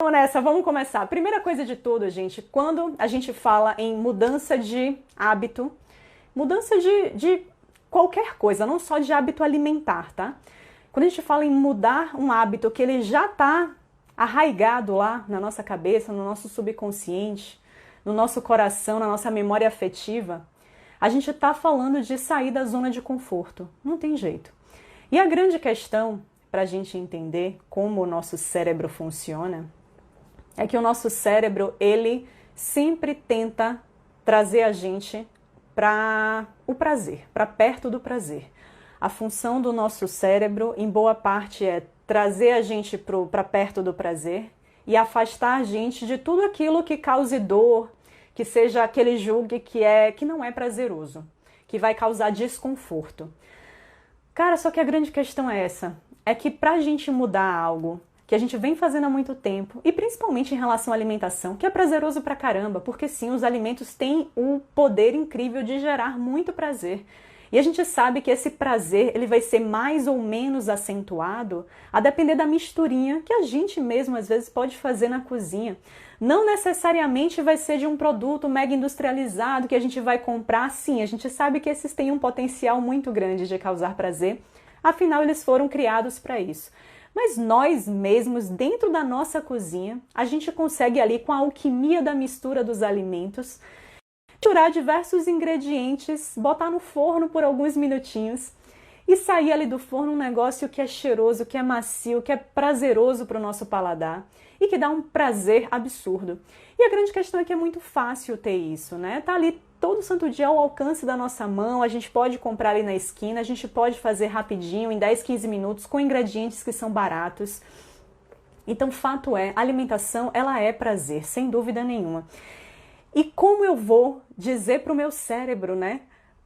Vamos nessa, vamos começar. Primeira coisa de tudo, gente, quando a gente fala em mudança de hábito, mudança de qualquer coisa, não só de hábito alimentar, tá? Quando a gente fala em mudar um hábito que ele já está arraigado lá na nossa cabeça, no nosso subconsciente, no nosso coração, na nossa memória afetiva, a gente está falando de sair da zona de conforto. Não tem jeito. E a grande questão para a gente entender como o nosso cérebro funciona é que o nosso cérebro, ele sempre tenta trazer a gente para o prazer, para perto do prazer. A função do nosso cérebro, em boa parte, é trazer a gente para perto do prazer e afastar a gente de tudo aquilo que cause dor, que seja aquele julgue que não é prazeroso, que vai causar desconforto. Cara, só que a grande questão é essa, é que para a gente mudar algo que a gente vem fazendo há muito tempo, e principalmente em relação à alimentação, que é prazeroso pra caramba, porque sim, os alimentos têm o poder incrível de gerar muito prazer. E a gente sabe que esse prazer ele vai ser mais ou menos acentuado a depender da misturinha que a gente mesmo às vezes pode fazer na cozinha. Não necessariamente vai ser de um produto mega industrializado que a gente vai comprar. Sim, a gente sabe que esses têm um potencial muito grande de causar prazer, afinal eles foram criados para isso. Mas nós mesmos, dentro da nossa cozinha, a gente consegue ali, com a alquimia da mistura dos alimentos, misturar diversos ingredientes, botar no forno por alguns minutinhos e sair ali do forno um negócio que é cheiroso, que é macio, que é prazeroso para o nosso paladar e que dá um prazer absurdo. E a grande questão é que é muito fácil ter isso, né? Tá ali todo santo dia ao alcance da nossa mão, a gente pode comprar ali na esquina, a gente pode fazer rapidinho, em 10, 15 minutos, com ingredientes que são baratos. Então, fato é, a alimentação, ela é prazer, sem dúvida nenhuma. E como eu vou dizer para o meu cérebro, né,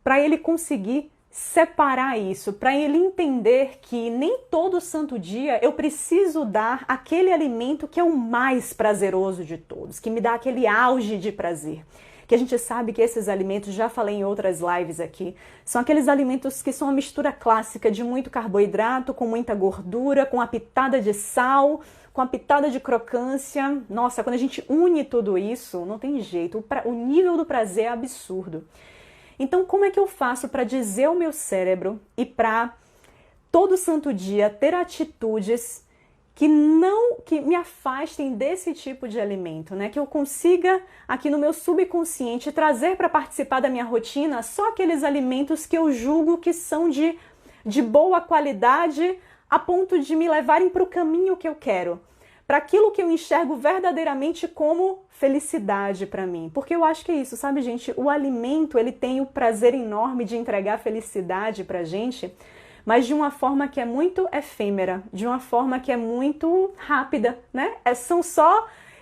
para ele conseguir separar isso, para ele entender que nem todo santo dia eu preciso dar aquele alimento que é o mais prazeroso de todos, que me dá aquele auge de prazer. Que a gente sabe que esses alimentos, já falei em outras lives aqui, são aqueles alimentos que são uma mistura clássica de muito carboidrato, com muita gordura, com a pitada de sal, com a pitada de crocância. Nossa, quando a gente une tudo isso, não tem jeito, o nível do prazer é absurdo. Então, como é que eu faço para dizer ao meu cérebro e para todo santo dia ter atitudes que me afastem desse tipo de alimento, né? Que eu consiga aqui no meu subconsciente trazer para participar da minha rotina só aqueles alimentos que eu julgo que são de boa qualidade a ponto de me levarem para o caminho que eu quero, para aquilo que eu enxergo verdadeiramente como felicidade para mim. Porque eu acho que é isso, sabe, gente? O alimento, ele tem o prazer enorme de entregar felicidade pra gente, mas de uma forma que é muito efêmera, de uma forma que é muito rápida, né?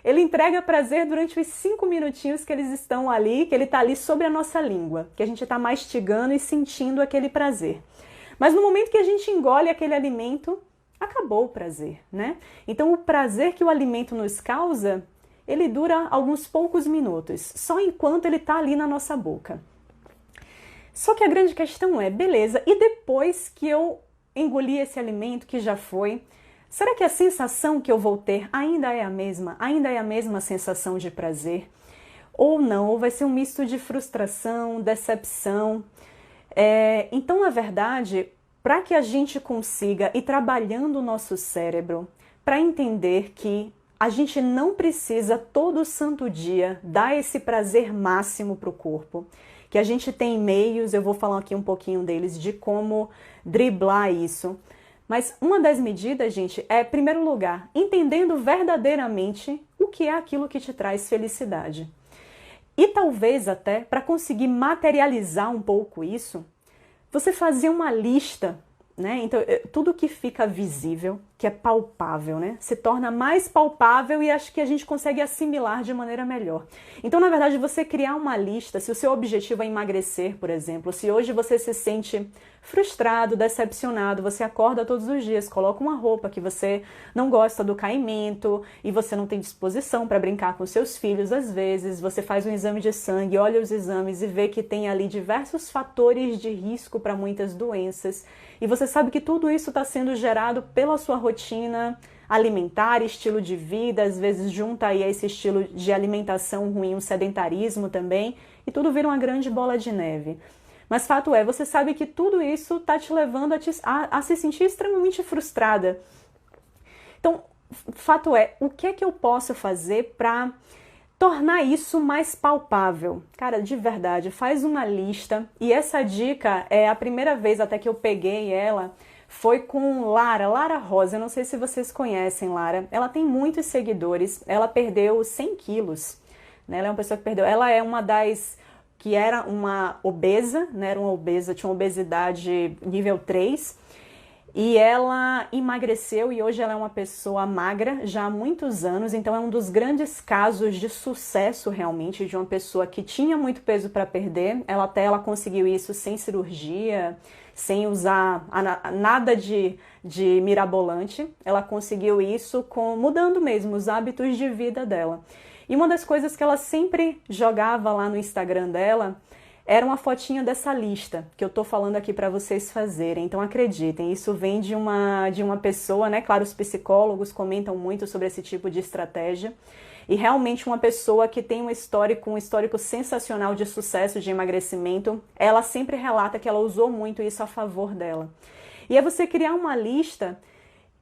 Ele entrega prazer durante os 5 minutinhos que eles estão ali, que ele está ali sobre a nossa língua, que a gente está mastigando e sentindo aquele prazer. Mas no momento que a gente engole aquele alimento, acabou o prazer, né? Então o prazer que o alimento nos causa, ele dura alguns poucos minutos, só enquanto ele está ali na nossa boca. Só que a grande questão é, beleza, e depois que eu engoli esse alimento que já foi, será que a sensação que eu vou ter ainda é a mesma? Ainda é a mesma sensação de prazer? Ou não? Ou vai ser um misto de frustração, decepção? Então, na verdade, para que a gente consiga ir trabalhando o nosso cérebro, para entender que a gente não precisa todo santo dia dar esse prazer máximo para o corpo, que a gente tem meios, eu vou falar aqui um pouquinho deles, de como driblar isso. Mas uma das medidas, gente, é, em primeiro lugar, entendendo verdadeiramente o que é aquilo que te traz felicidade. E talvez até, para conseguir materializar um pouco isso, você fazer uma lista, né? Então, tudo que fica visível, que é palpável, né? Se torna mais palpável e acho que a gente consegue assimilar de maneira melhor. Então, na verdade, você criar uma lista, se o seu objetivo é emagrecer, por exemplo, se hoje você se sente frustrado, decepcionado, você acorda todos os dias, coloca uma roupa que você não gosta do caimento e você não tem disposição para brincar com seus filhos, às vezes, você faz um exame de sangue, olha os exames e vê que tem ali diversos fatores de risco para muitas doenças. E você sabe que tudo isso está sendo gerado pela sua rotina alimentar, estilo de vida, às vezes junta aí esse estilo de alimentação ruim, um sedentarismo também, e tudo vira uma grande bola de neve. Mas fato é, você sabe que tudo isso está te levando a se sentir extremamente frustrada. Então, fato é, o que é que eu posso fazer para tornar isso mais palpável? Cara, de verdade, faz uma lista. E essa dica, é a primeira vez até que eu peguei ela, foi com Lara Rosa. Eu não sei se vocês conhecem Lara. Ela tem muitos seguidores. Ela perdeu 100 quilos. Né? Ela é uma pessoa que perdeu. Ela é uma das que era uma obesa, né? Era uma obesa, tinha uma obesidade nível 3. E ela emagreceu e hoje ela é uma pessoa magra já há muitos anos, então é um dos grandes casos de sucesso realmente de uma pessoa que tinha muito peso para perder. Ela conseguiu isso sem cirurgia, sem usar nada de mirabolante. Ela conseguiu isso mudando mesmo os hábitos de vida dela. E uma das coisas que ela sempre jogava lá no Instagram dela era uma fotinha dessa lista que eu tô falando aqui para vocês fazerem. Então acreditem, isso vem de uma pessoa, né? Claro, os psicólogos comentam muito sobre esse tipo de estratégia. E realmente uma pessoa que tem um histórico sensacional de sucesso de emagrecimento, ela sempre relata que ela usou muito isso a favor dela. E é você criar uma lista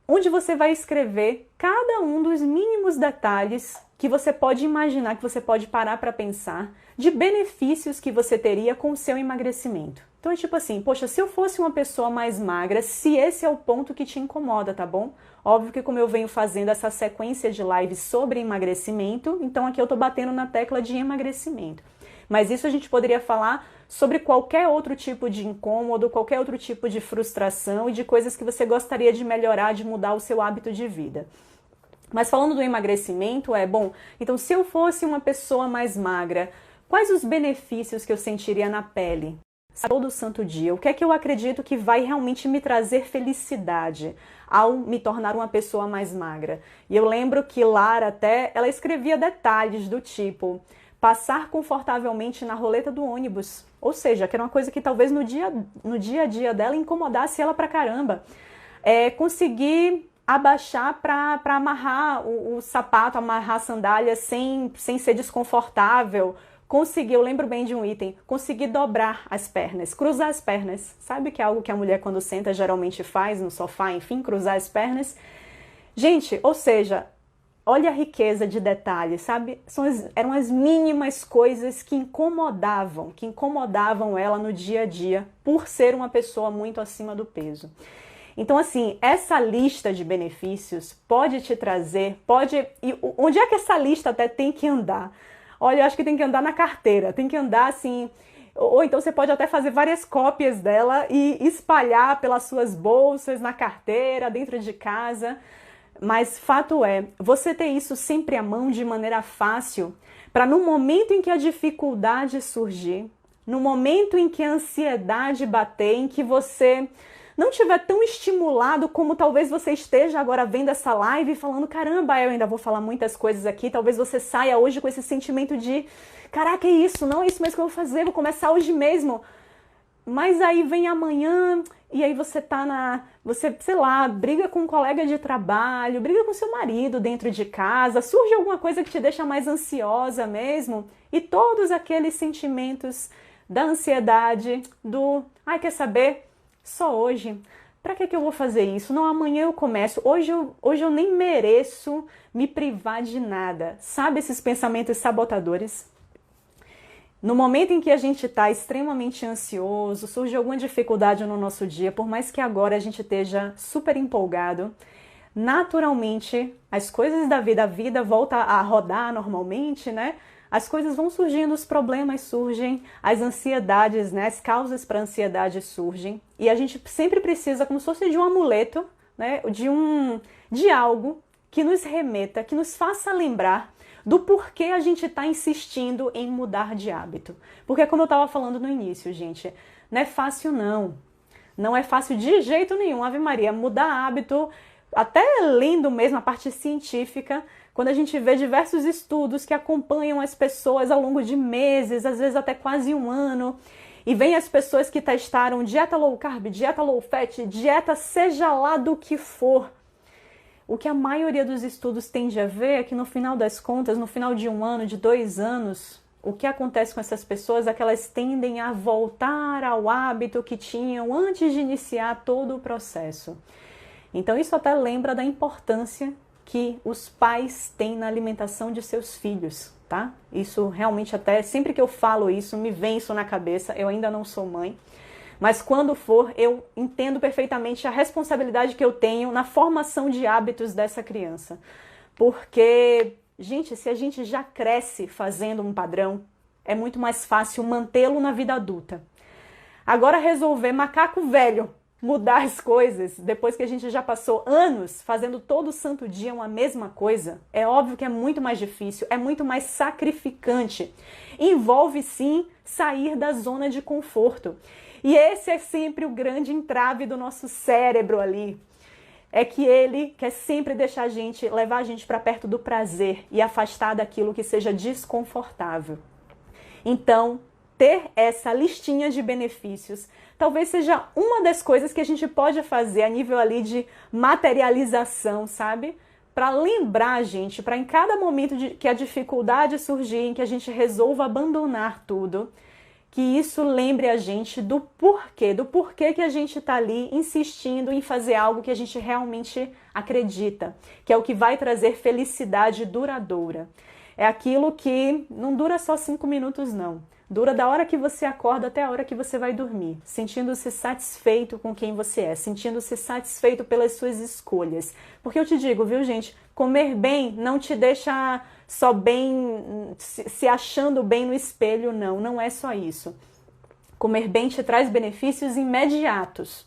onde você vai escrever cada um dos mínimos detalhes que você pode imaginar, que você pode parar para pensar, de benefícios que você teria com o seu emagrecimento. Então é tipo assim, poxa, se eu fosse uma pessoa mais magra, se esse é o ponto que te incomoda, tá bom? Óbvio que como eu venho fazendo essa sequência de lives sobre emagrecimento, então aqui eu tô batendo na tecla de emagrecimento. Mas isso a gente poderia falar sobre qualquer outro tipo de incômodo, qualquer outro tipo de frustração e de coisas que você gostaria de melhorar, de mudar o seu hábito de vida. Mas falando do emagrecimento, então se eu fosse uma pessoa mais magra, quais os benefícios que eu sentiria na pele? Todo santo dia, o que é que eu acredito que vai realmente me trazer felicidade ao me tornar uma pessoa mais magra? E eu lembro que Lara ela escrevia detalhes do tipo, passar confortavelmente na roleta do ônibus. Ou seja, que era uma coisa que talvez no dia a dia dela incomodasse ela pra caramba. Conseguir abaixar para amarrar o sapato, amarrar a sandália sem ser desconfortável. Eu lembro bem de um item, conseguir dobrar as pernas, cruzar as pernas. Sabe que é algo que a mulher quando senta geralmente faz no sofá, enfim, cruzar as pernas? Gente, ou seja, olha a riqueza de detalhes, sabe? Eram as mínimas coisas que incomodavam ela no dia a dia por ser uma pessoa muito acima do peso. Então, assim, essa lista de benefícios pode te trazer, E onde é que essa lista até tem que andar? Olha, eu acho que tem que andar na carteira, tem que andar assim... Ou então você pode até fazer várias cópias dela e espalhar pelas suas bolsas, na carteira, dentro de casa. Mas fato é, você ter isso sempre à mão de maneira fácil, para no momento em que a dificuldade surgir, no momento em que a ansiedade bater, em que você não estiver tão estimulado como talvez você esteja agora vendo essa live e falando, caramba, eu ainda vou falar muitas coisas aqui, talvez você saia hoje com esse sentimento de, caraca, é isso, não é isso mesmo que eu vou fazer, vou começar hoje mesmo. Mas aí vem amanhã e aí você sei lá, briga com um colega de trabalho, briga com seu marido dentro de casa, surge alguma coisa que te deixa mais ansiosa mesmo e todos aqueles sentimentos da ansiedade, quer saber? Só hoje. Pra que eu vou fazer isso? Não, amanhã eu começo. Hoje eu nem mereço me privar de nada. Sabe esses pensamentos sabotadores? No momento em que a gente está extremamente ansioso, surge alguma dificuldade no nosso dia, por mais que agora a gente esteja super empolgado, naturalmente as coisas da vida, a vida volta a rodar normalmente, né? As coisas vão surgindo, os problemas surgem, as ansiedades, né? As causas para ansiedade surgem. E a gente sempre precisa, como se fosse de um amuleto, né? De algo que nos remeta, que nos faça lembrar do porquê a gente está insistindo em mudar de hábito. Porque como eu estava falando no início, gente, não é fácil não. Não é fácil de jeito nenhum, Ave Maria, mudar hábito, até lendo mesmo a parte científica, quando a gente vê diversos estudos que acompanham as pessoas ao longo de meses, às vezes até quase um ano, e vem as pessoas que testaram dieta low carb, dieta low fat, dieta seja lá do que for. o que a maioria dos estudos tende a ver é que no final das contas, no final de 1 ano, de 2 anos, o que acontece com essas pessoas é que elas tendem a voltar ao hábito que tinham antes de iniciar todo o processo. Então isso até lembra da importância que os pais têm na alimentação de seus filhos, tá? Isso realmente até, sempre que eu falo isso, me vem isso na cabeça. Eu ainda não sou mãe, mas quando for, eu entendo perfeitamente a responsabilidade que eu tenho na formação de hábitos dessa criança. Porque, gente, se a gente já cresce fazendo um padrão, é muito mais fácil mantê-lo na vida adulta. Agora resolver macaco velho mudar as coisas, depois que a gente já passou anos fazendo todo santo dia uma mesma coisa, é óbvio que é muito mais difícil, é muito mais sacrificante. Envolve sim sair da zona de conforto. E esse é sempre o grande entrave do nosso cérebro ali. É que ele quer sempre deixar a gente, levar a gente para perto do prazer e afastar daquilo que seja desconfortável. Então, ter essa listinha de benefícios talvez seja uma das coisas que a gente pode fazer a nível ali de materialização, sabe? Para lembrar a gente, para em cada momento que a dificuldade surgir, em que a gente resolva abandonar tudo, que isso lembre a gente do porquê que a gente está ali insistindo em fazer algo que a gente realmente acredita, que é o que vai trazer felicidade duradoura. É aquilo que não dura só 5 minutos, não. Dura da hora que você acorda até a hora que você vai dormir, sentindo-se satisfeito com quem você é, sentindo-se satisfeito pelas suas escolhas. Porque eu te digo, viu, gente, comer bem não te deixa só bem, se achando bem no espelho, não. Não é só isso. Comer bem te traz benefícios imediatos.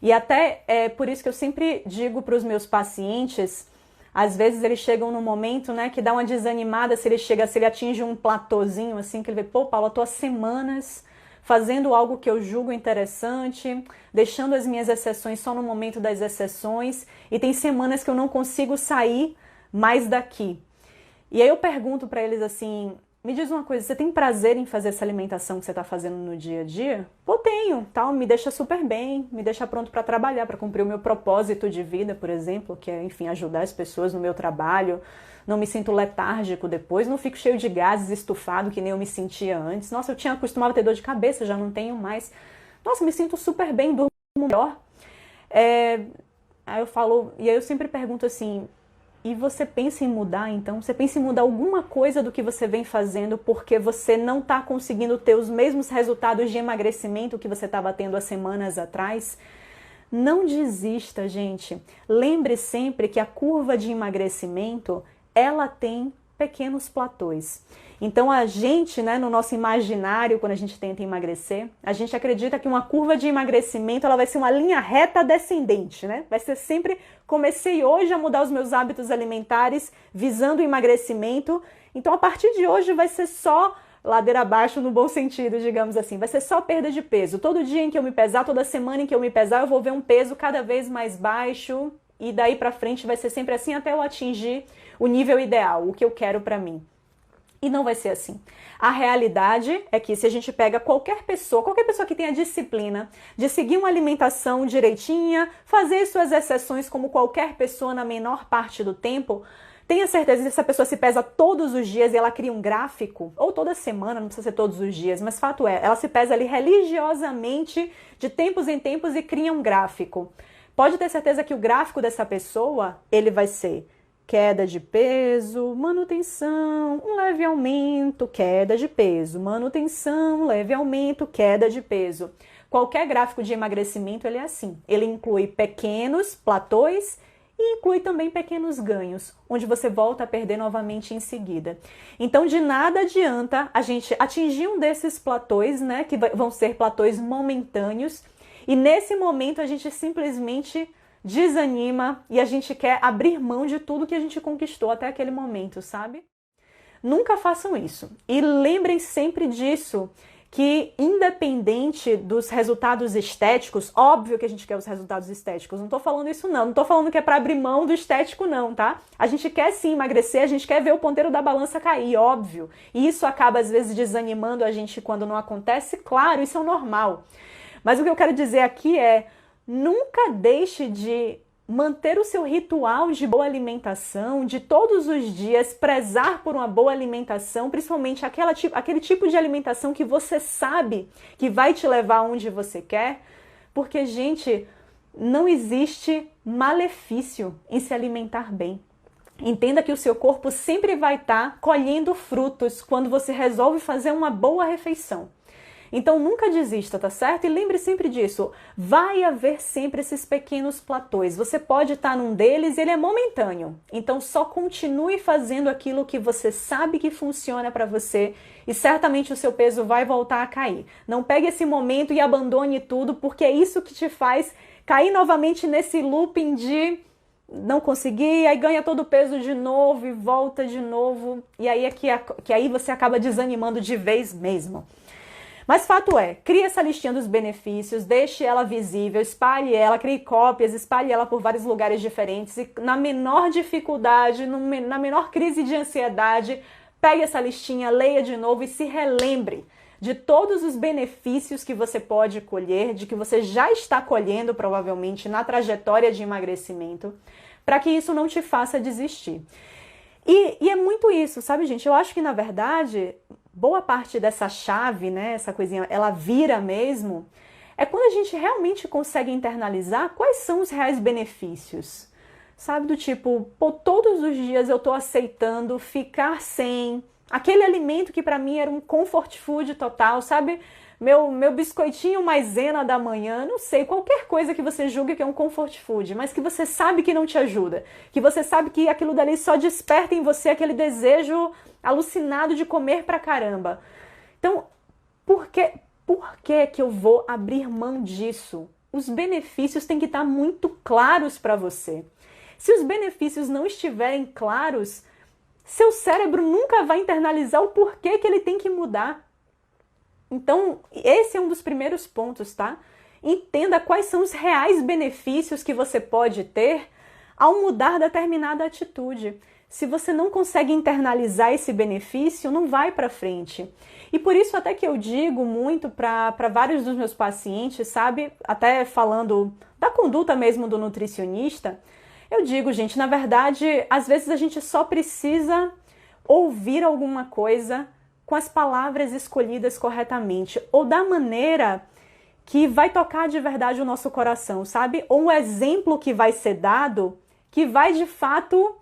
E até é por isso que eu sempre digo para os meus pacientes, às vezes eles chegam num momento, né, que dá uma desanimada se ele atinge um platôzinho, assim, que ele vê, pô, Paulo, eu tô há semanas fazendo algo que eu julgo interessante, deixando as minhas exceções só no momento das exceções, e tem semanas que eu não consigo sair mais daqui. E aí eu pergunto para eles assim, me diz uma coisa, você tem prazer em fazer essa alimentação que você está fazendo no dia a dia? Pô, tenho, tal, me deixa super bem, me deixa pronto para trabalhar, para cumprir o meu propósito de vida, por exemplo, que é, enfim, ajudar as pessoas no meu trabalho, não me sinto letárgico depois, não fico cheio de gases, estufado, que nem eu me sentia antes. Nossa, eu costumava ter dor de cabeça, já não tenho mais. Nossa, me sinto super bem, durmo melhor. Aí eu falo, e aí eu sempre pergunto assim, e você pensa em mudar, então? Você pensa em mudar alguma coisa do que você vem fazendo porque você não está conseguindo ter os mesmos resultados de emagrecimento que você estava tendo há semanas atrás? Não desista, gente. Lembre sempre que a curva de emagrecimento, ela tem pequenos platôs. Então a gente, né, no nosso imaginário, quando a gente tenta emagrecer, a gente acredita que uma curva de emagrecimento ela vai ser uma linha reta descendente, né? Vai ser sempre, comecei hoje a mudar os meus hábitos alimentares visando o emagrecimento, então a partir de hoje vai ser só ladeira abaixo no bom sentido, digamos assim, vai ser só perda de peso. Todo dia em que eu me pesar, toda semana em que eu me pesar, eu vou ver um peso cada vez mais baixo e daí pra frente vai ser sempre assim até eu atingir o nível ideal, o que eu quero pra mim. E não vai ser assim. A realidade é que se a gente pega qualquer pessoa que tenha disciplina de seguir uma alimentação direitinha, fazer suas exceções como qualquer pessoa na menor parte do tempo, tenha certeza que essa pessoa se pesa todos os dias e ela cria um gráfico, ou toda semana, não precisa ser todos os dias, mas fato é, ela se pesa ali religiosamente de tempos em tempos e cria um gráfico. Pode ter certeza que o gráfico dessa pessoa, ele vai ser queda de peso, manutenção, um leve aumento, queda de peso, manutenção, leve aumento, queda de peso. Qualquer gráfico de emagrecimento, ele é assim. Ele inclui pequenos platôs e inclui também pequenos ganhos, onde você volta a perder novamente em seguida. Então, de nada adianta a gente atingir um desses platôs, né, que vão ser platôs momentâneos, e nesse momento a gente simplesmente desanima e a gente quer abrir mão de tudo que a gente conquistou até aquele momento, sabe? Nunca façam isso. E lembrem sempre disso, que independente dos resultados estéticos, óbvio que a gente quer os resultados estéticos, não tô falando isso não tô falando que é para abrir mão do estético não, tá? A gente quer sim emagrecer, a gente quer ver o ponteiro da balança cair, óbvio. E isso acaba às vezes desanimando a gente quando não acontece, claro, isso é o normal. Mas o que eu quero dizer aqui é, nunca deixe de manter o seu ritual de boa alimentação, de todos os dias prezar por uma boa alimentação, principalmente aquele tipo de alimentação que você sabe que vai te levar onde você quer, porque, gente, não existe malefício em se alimentar bem. Entenda que o seu corpo sempre vai estar colhendo frutos quando você resolve fazer uma boa refeição. Então nunca desista, tá certo? E lembre sempre disso, vai haver sempre esses pequenos platôs. Você pode estar num deles e ele é momentâneo. Então só continue fazendo aquilo que você sabe que funciona para você e certamente o seu peso vai voltar a cair. Não pegue esse momento e abandone tudo, porque é isso que te faz cair novamente nesse looping de não conseguir, aí ganha todo o peso de novo e volta de novo. E aí é que aí você acaba desanimando de vez mesmo. Mas fato é, crie essa listinha dos benefícios, deixe ela visível, espalhe ela, crie cópias, espalhe ela por vários lugares diferentes e na menor dificuldade, na menor crise de ansiedade, pegue essa listinha, leia de novo e se relembre de todos os benefícios que você pode colher, de que você já está colhendo provavelmente na trajetória de emagrecimento, para que isso não te faça desistir. E é muito isso, sabe, gente? Eu acho que, na verdade, boa parte dessa chave, né, essa coisinha, ela vira mesmo, é quando a gente realmente consegue internalizar quais são os reais benefícios. Sabe, do tipo, pô, todos os dias eu tô aceitando ficar sem aquele alimento que para mim era um comfort food total, sabe? Meu biscoitinho maisena da manhã, não sei, qualquer coisa que você julgue que é um comfort food, mas que você sabe que não te ajuda, que você sabe que aquilo dali só desperta em você aquele desejo alucinado de comer pra caramba. Então, por que que eu vou abrir mão disso? Os benefícios têm que estar muito claros para você. Se os benefícios não estiverem claros, seu cérebro nunca vai internalizar o porquê que ele tem que mudar. Então, esse é um dos primeiros pontos, tá? Entenda quais são os reais benefícios que você pode ter ao mudar determinada atitude. Se você não consegue internalizar esse benefício, não vai para frente. E por isso até que eu digo muito para vários dos meus pacientes, sabe? Até falando da conduta mesmo do nutricionista, eu digo, gente, na verdade, às vezes a gente só precisa ouvir alguma coisa com as palavras escolhidas corretamente, ou da maneira que vai tocar de verdade o nosso coração, sabe? Ou um exemplo que vai ser dado, que vai de fato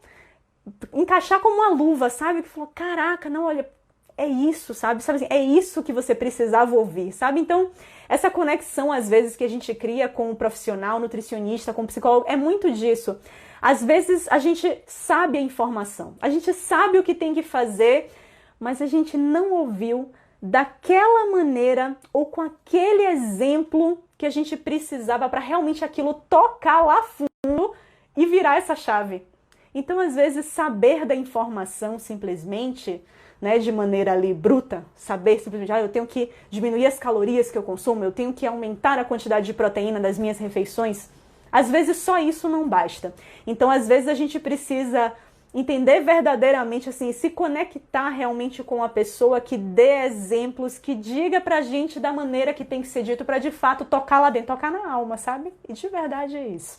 encaixar como uma luva, sabe? Que falou, caraca, não, olha, é isso, sabe? Assim, é isso que você precisava ouvir, sabe? Então, essa conexão, às vezes, que a gente cria com o profissional, nutricionista, com o psicólogo, é muito disso. Às vezes, a gente sabe a informação, a gente sabe o que tem que fazer, mas a gente não ouviu daquela maneira ou com aquele exemplo que a gente precisava para realmente aquilo tocar lá fundo e virar essa chave. Então, às vezes, saber da informação simplesmente, né, de maneira ali bruta, saber simplesmente, eu tenho que diminuir as calorias que eu consumo, eu tenho que aumentar a quantidade de proteína das minhas refeições, às vezes só isso não basta. Então, às vezes, a gente precisa entender verdadeiramente, assim, se conectar realmente com a pessoa que dê exemplos, que diga pra gente da maneira que tem que ser dito pra de fato tocar lá dentro, tocar na alma, sabe? E de verdade é isso.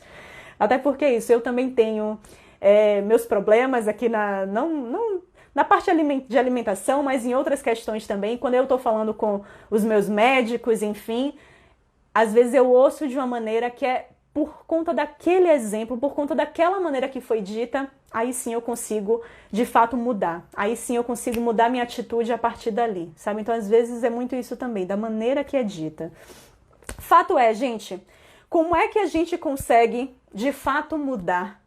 Até porque é isso, eu também tenho meus problemas aqui não na parte de alimentação, mas em outras questões também. Quando eu tô falando com os meus médicos, enfim, às vezes eu ouço de uma maneira que é por conta daquele exemplo, por conta daquela maneira que foi dita, aí sim eu consigo, de fato, mudar. Aí sim eu consigo mudar minha atitude a partir dali, sabe? Então, às vezes, é muito isso também, da maneira que é dita. Fato é, gente, como é que a gente consegue, de fato, mudar?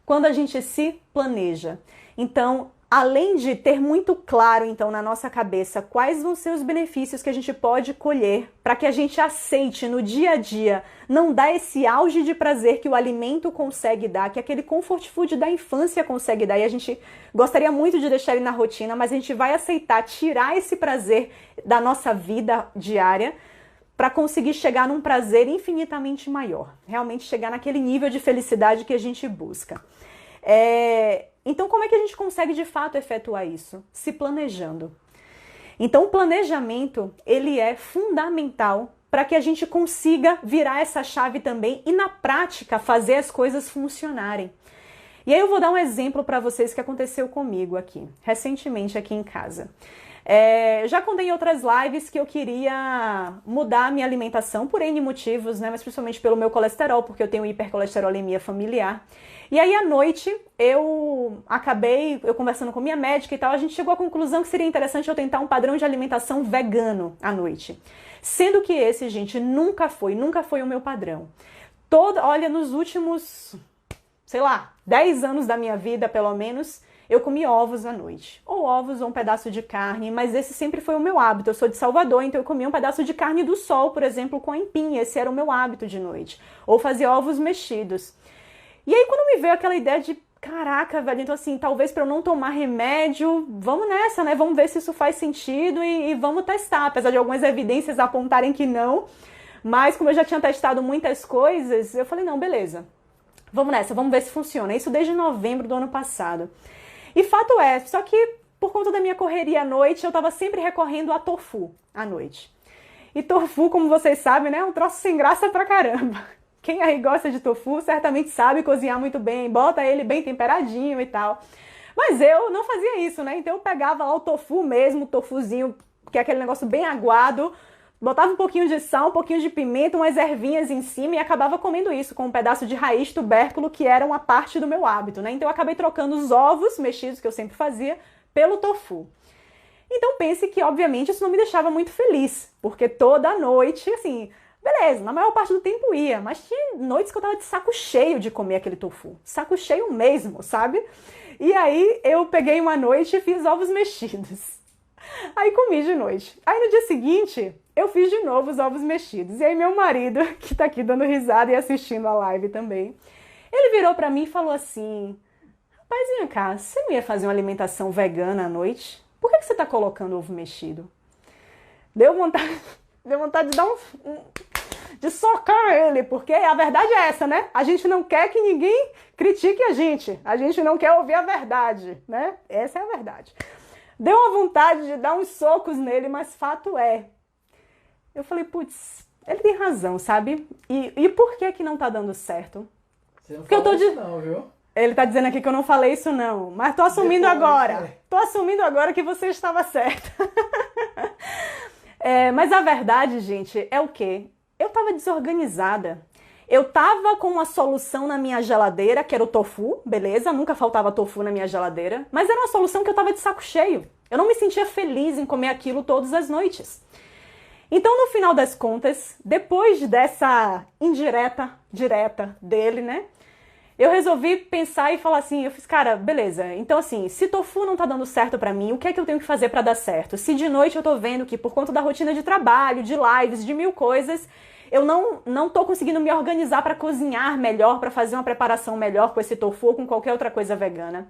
Quando a gente se planeja. Então, além de ter muito claro, então, na nossa cabeça quais vão ser os benefícios que a gente pode colher para que a gente aceite no dia a dia, não dar esse auge de prazer que o alimento consegue dar, que aquele comfort food da infância consegue dar, e a gente gostaria muito de deixar ele na rotina, mas a gente vai aceitar tirar esse prazer da nossa vida diária para conseguir chegar num prazer infinitamente maior, realmente chegar naquele nível de felicidade que a gente busca. Então, como é que a gente consegue, de fato, efetuar isso? Se planejando. Então, o planejamento, ele é fundamental para que a gente consiga virar essa chave também e na prática fazer as coisas funcionarem. E aí eu vou dar um exemplo para vocês que aconteceu comigo aqui, recentemente aqui em casa. Já contei em outras lives que eu queria mudar a minha alimentação por N motivos, né? Mas principalmente pelo meu colesterol, porque eu tenho hipercolesterolemia familiar. E aí à noite eu conversando com minha médica e tal, a gente chegou à conclusão que seria interessante eu tentar um padrão de alimentação vegano à noite. Sendo que esse, gente, nunca foi o meu padrão. Olha, nos últimos, sei lá, 10 anos da minha vida, pelo menos, eu comi ovos à noite. Ou ovos ou um pedaço de carne, mas esse sempre foi o meu hábito. Eu sou de Salvador, então eu comia um pedaço de carne do sol, por exemplo, com aipim. Esse era o meu hábito de noite. Ou fazia ovos mexidos. E aí quando me veio aquela ideia de, caraca, velho, então assim, talvez para eu não tomar remédio, vamos nessa, né? Vamos ver se isso faz sentido e vamos testar. Apesar de algumas evidências apontarem que não. Mas como eu já tinha testado muitas coisas, eu falei, não, beleza. Vamos nessa, vamos ver se funciona. Isso desde novembro do ano passado. E fato é, só que por conta da minha correria à noite, eu tava sempre recorrendo a tofu à noite. E tofu, como vocês sabem, né, é um troço sem graça pra caramba. Quem aí gosta de tofu certamente sabe cozinhar muito bem, bota ele bem temperadinho e tal. Mas eu não fazia isso, né? Então eu pegava lá o tofu mesmo, o tofuzinho, que é aquele negócio bem aguado, botava um pouquinho de sal, um pouquinho de pimenta, umas ervinhas em cima e acabava comendo isso com um pedaço de raiz tubérculo que era uma parte do meu hábito, né? Então eu acabei trocando os ovos mexidos que eu sempre fazia pelo tofu. Então pense que, obviamente, isso não me deixava muito feliz, porque toda noite, assim, beleza, na maior parte do tempo ia, mas tinha noites que eu tava de saco cheio de comer aquele tofu. Saco cheio mesmo, sabe? E aí eu peguei uma noite e fiz ovos mexidos. Aí comi de noite. Aí no dia seguinte, eu fiz de novo os ovos mexidos. E aí meu marido, que tá aqui dando risada e assistindo a live também, ele virou pra mim e falou assim, rapaz, vem cá, você não ia fazer uma alimentação vegana à noite? Por que você tá colocando ovo mexido? Deu vontade de dar de socar ele, porque a verdade é essa, né? A gente não quer que ninguém critique a gente não quer ouvir a verdade, né? Essa é a verdade. Deu uma vontade de dar uns socos nele, mas fato é. Eu falei, putz, ele tem razão, sabe? E por que não tá dando certo? Você não Porque eu tô isso não, viu? Ele tá dizendo aqui que eu não falei isso não, mas tô assumindo agora. Tô assumindo agora que você estava certa. Mas a verdade, gente, é o quê? Eu tava desorganizada. Eu tava com uma solução na minha geladeira, que era o tofu, beleza? Nunca faltava tofu na minha geladeira. Mas era uma solução que eu tava de saco cheio. Eu não me sentia feliz em comer aquilo todas as noites. Então, no final das contas, depois dessa direta dele, né? Eu resolvi pensar e falar assim, eu fiz, cara, beleza, então assim, se tofu não tá dando certo pra mim, o que é que eu tenho que fazer pra dar certo? Se de noite eu tô vendo que por conta da rotina de trabalho, de lives, de mil coisas, eu não tô conseguindo me organizar pra cozinhar melhor, pra fazer uma preparação melhor com esse tofu ou com qualquer outra coisa vegana.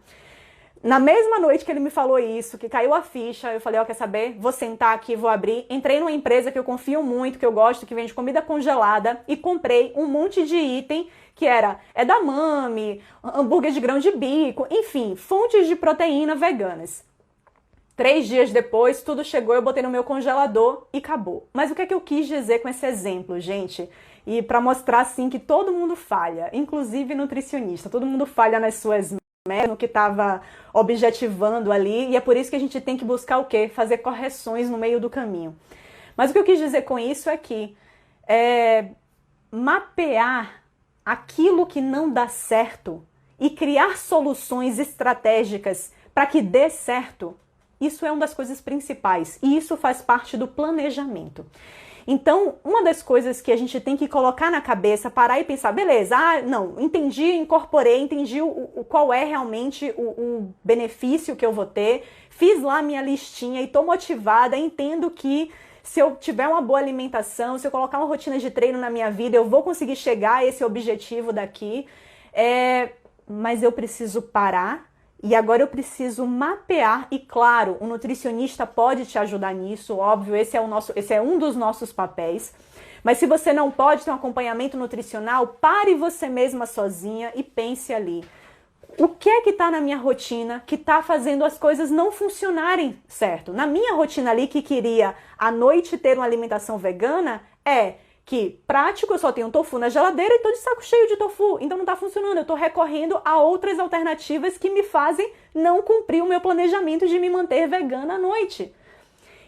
Na mesma noite que ele me falou isso, que caiu a ficha, eu falei, ó, quer saber? Vou sentar aqui, vou abrir. Entrei numa empresa que eu confio muito, que eu gosto, que vende comida congelada e comprei um monte de item que era edamame, hambúrguer de grão de bico, enfim, fontes de proteína veganas. 3 dias depois, tudo chegou, eu botei no meu congelador e acabou. Mas o que é que eu quis dizer com esse exemplo, gente? E para mostrar, assim, que todo mundo falha, inclusive nutricionista, todo mundo falha nas suas no que estava objetivando ali, e é por isso que a gente tem que buscar o quê? Fazer correções no meio do caminho. Mas o que eu quis dizer com isso é que mapear aquilo que não dá certo e criar soluções estratégicas para que dê certo, isso é uma das coisas principais, e isso faz parte do planejamento. Então, uma das coisas que a gente tem que colocar na cabeça, parar e pensar, beleza, não, entendi, incorporei, entendi qual é realmente o benefício que eu vou ter, fiz lá minha listinha e tô motivada, entendo que se eu tiver uma boa alimentação, se eu colocar uma rotina de treino na minha vida, eu vou conseguir chegar a esse objetivo daqui, mas eu preciso parar. E agora eu preciso mapear, e claro, o nutricionista pode te ajudar nisso, óbvio, esse é um dos nossos papéis. Mas se você não pode ter um acompanhamento nutricional, pare você mesma sozinha e pense ali. O que é que está na minha rotina que está fazendo as coisas não funcionarem certo? Na minha rotina ali, que queria à noite ter uma alimentação vegana, é que prático, eu só tenho tofu na geladeira e tô de saco cheio de tofu, então não tá funcionando, eu tô recorrendo a outras alternativas que me fazem não cumprir o meu planejamento de me manter vegana à noite.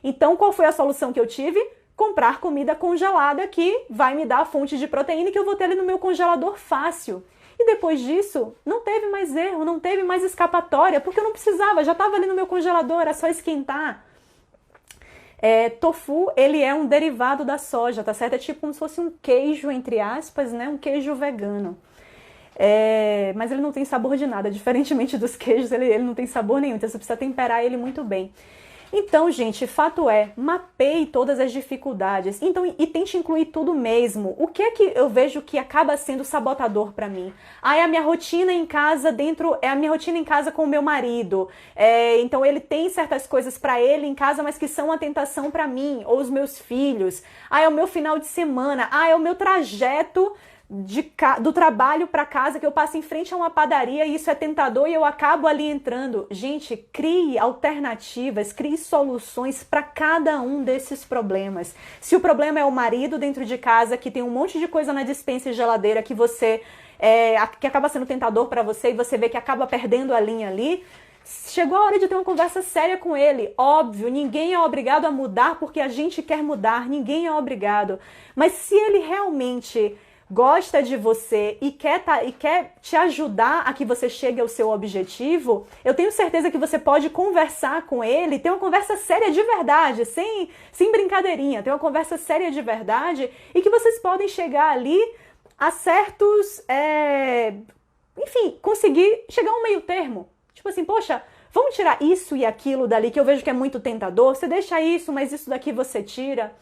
Então, qual foi a solução que eu tive? Comprar comida congelada que vai me dar a fonte de proteína que eu vou ter ali no meu congelador fácil. E depois disso, não teve mais erro, não teve mais escapatória, porque eu não precisava, já estava ali no meu congelador, era só esquentar. Tofu, ele é um derivado da soja, tá certo? É tipo como se fosse um queijo, entre aspas, né? Um queijo vegano. Mas ele não tem sabor de nada, diferentemente dos queijos, ele não tem sabor nenhum, então você precisa temperar ele muito bem. Então, gente, fato é, mapeie todas as dificuldades, então, e tente incluir tudo mesmo. O que é que eu vejo que acaba sendo sabotador para mim? É a minha rotina em casa é a minha rotina em casa com o meu marido. Então ele tem certas coisas para ele em casa, mas que são uma tentação para mim, ou os meus filhos. É o meu final de semana. É o meu trajeto do trabalho para casa, que eu passo em frente a uma padaria e isso é tentador e eu acabo ali entrando. Gente, crie alternativas, crie soluções para cada um desses problemas. Se o problema é o marido dentro de casa, que tem um monte de coisa na despensa e geladeira que que acaba sendo tentador para você e você vê que acaba perdendo a linha ali, chegou a hora de ter uma conversa séria com ele. Óbvio, ninguém é obrigado a mudar porque a gente quer mudar, ninguém é obrigado. Mas se ele realmente gosta de você e quer te ajudar a que você chegue ao seu objetivo, eu tenho certeza que você pode conversar com ele, ter uma conversa séria de verdade, sem brincadeirinha, ter uma conversa séria de verdade e que vocês podem chegar ali a certos, enfim, conseguir chegar a um meio termo. Tipo assim, poxa, vamos tirar isso e aquilo dali que eu vejo que é muito tentador, você deixa isso, mas isso daqui você tira.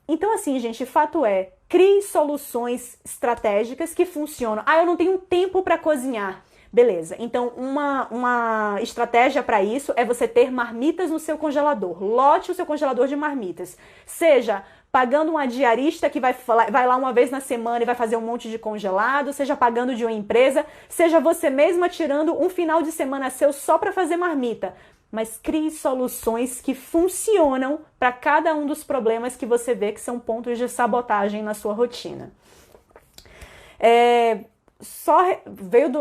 Então assim, gente, fato é, crie soluções estratégicas que funcionam. Eu não tenho tempo para cozinhar. Beleza, então uma estratégia para isso é você ter marmitas no seu congelador. Lote o seu congelador de marmitas. Seja pagando uma diarista que vai lá uma vez na semana e vai fazer um monte de congelado, seja pagando de uma empresa, seja você mesma tirando um final de semana seu só para fazer marmita. Mas crie soluções que funcionam para cada um dos problemas que você vê que são pontos de sabotagem na sua rotina.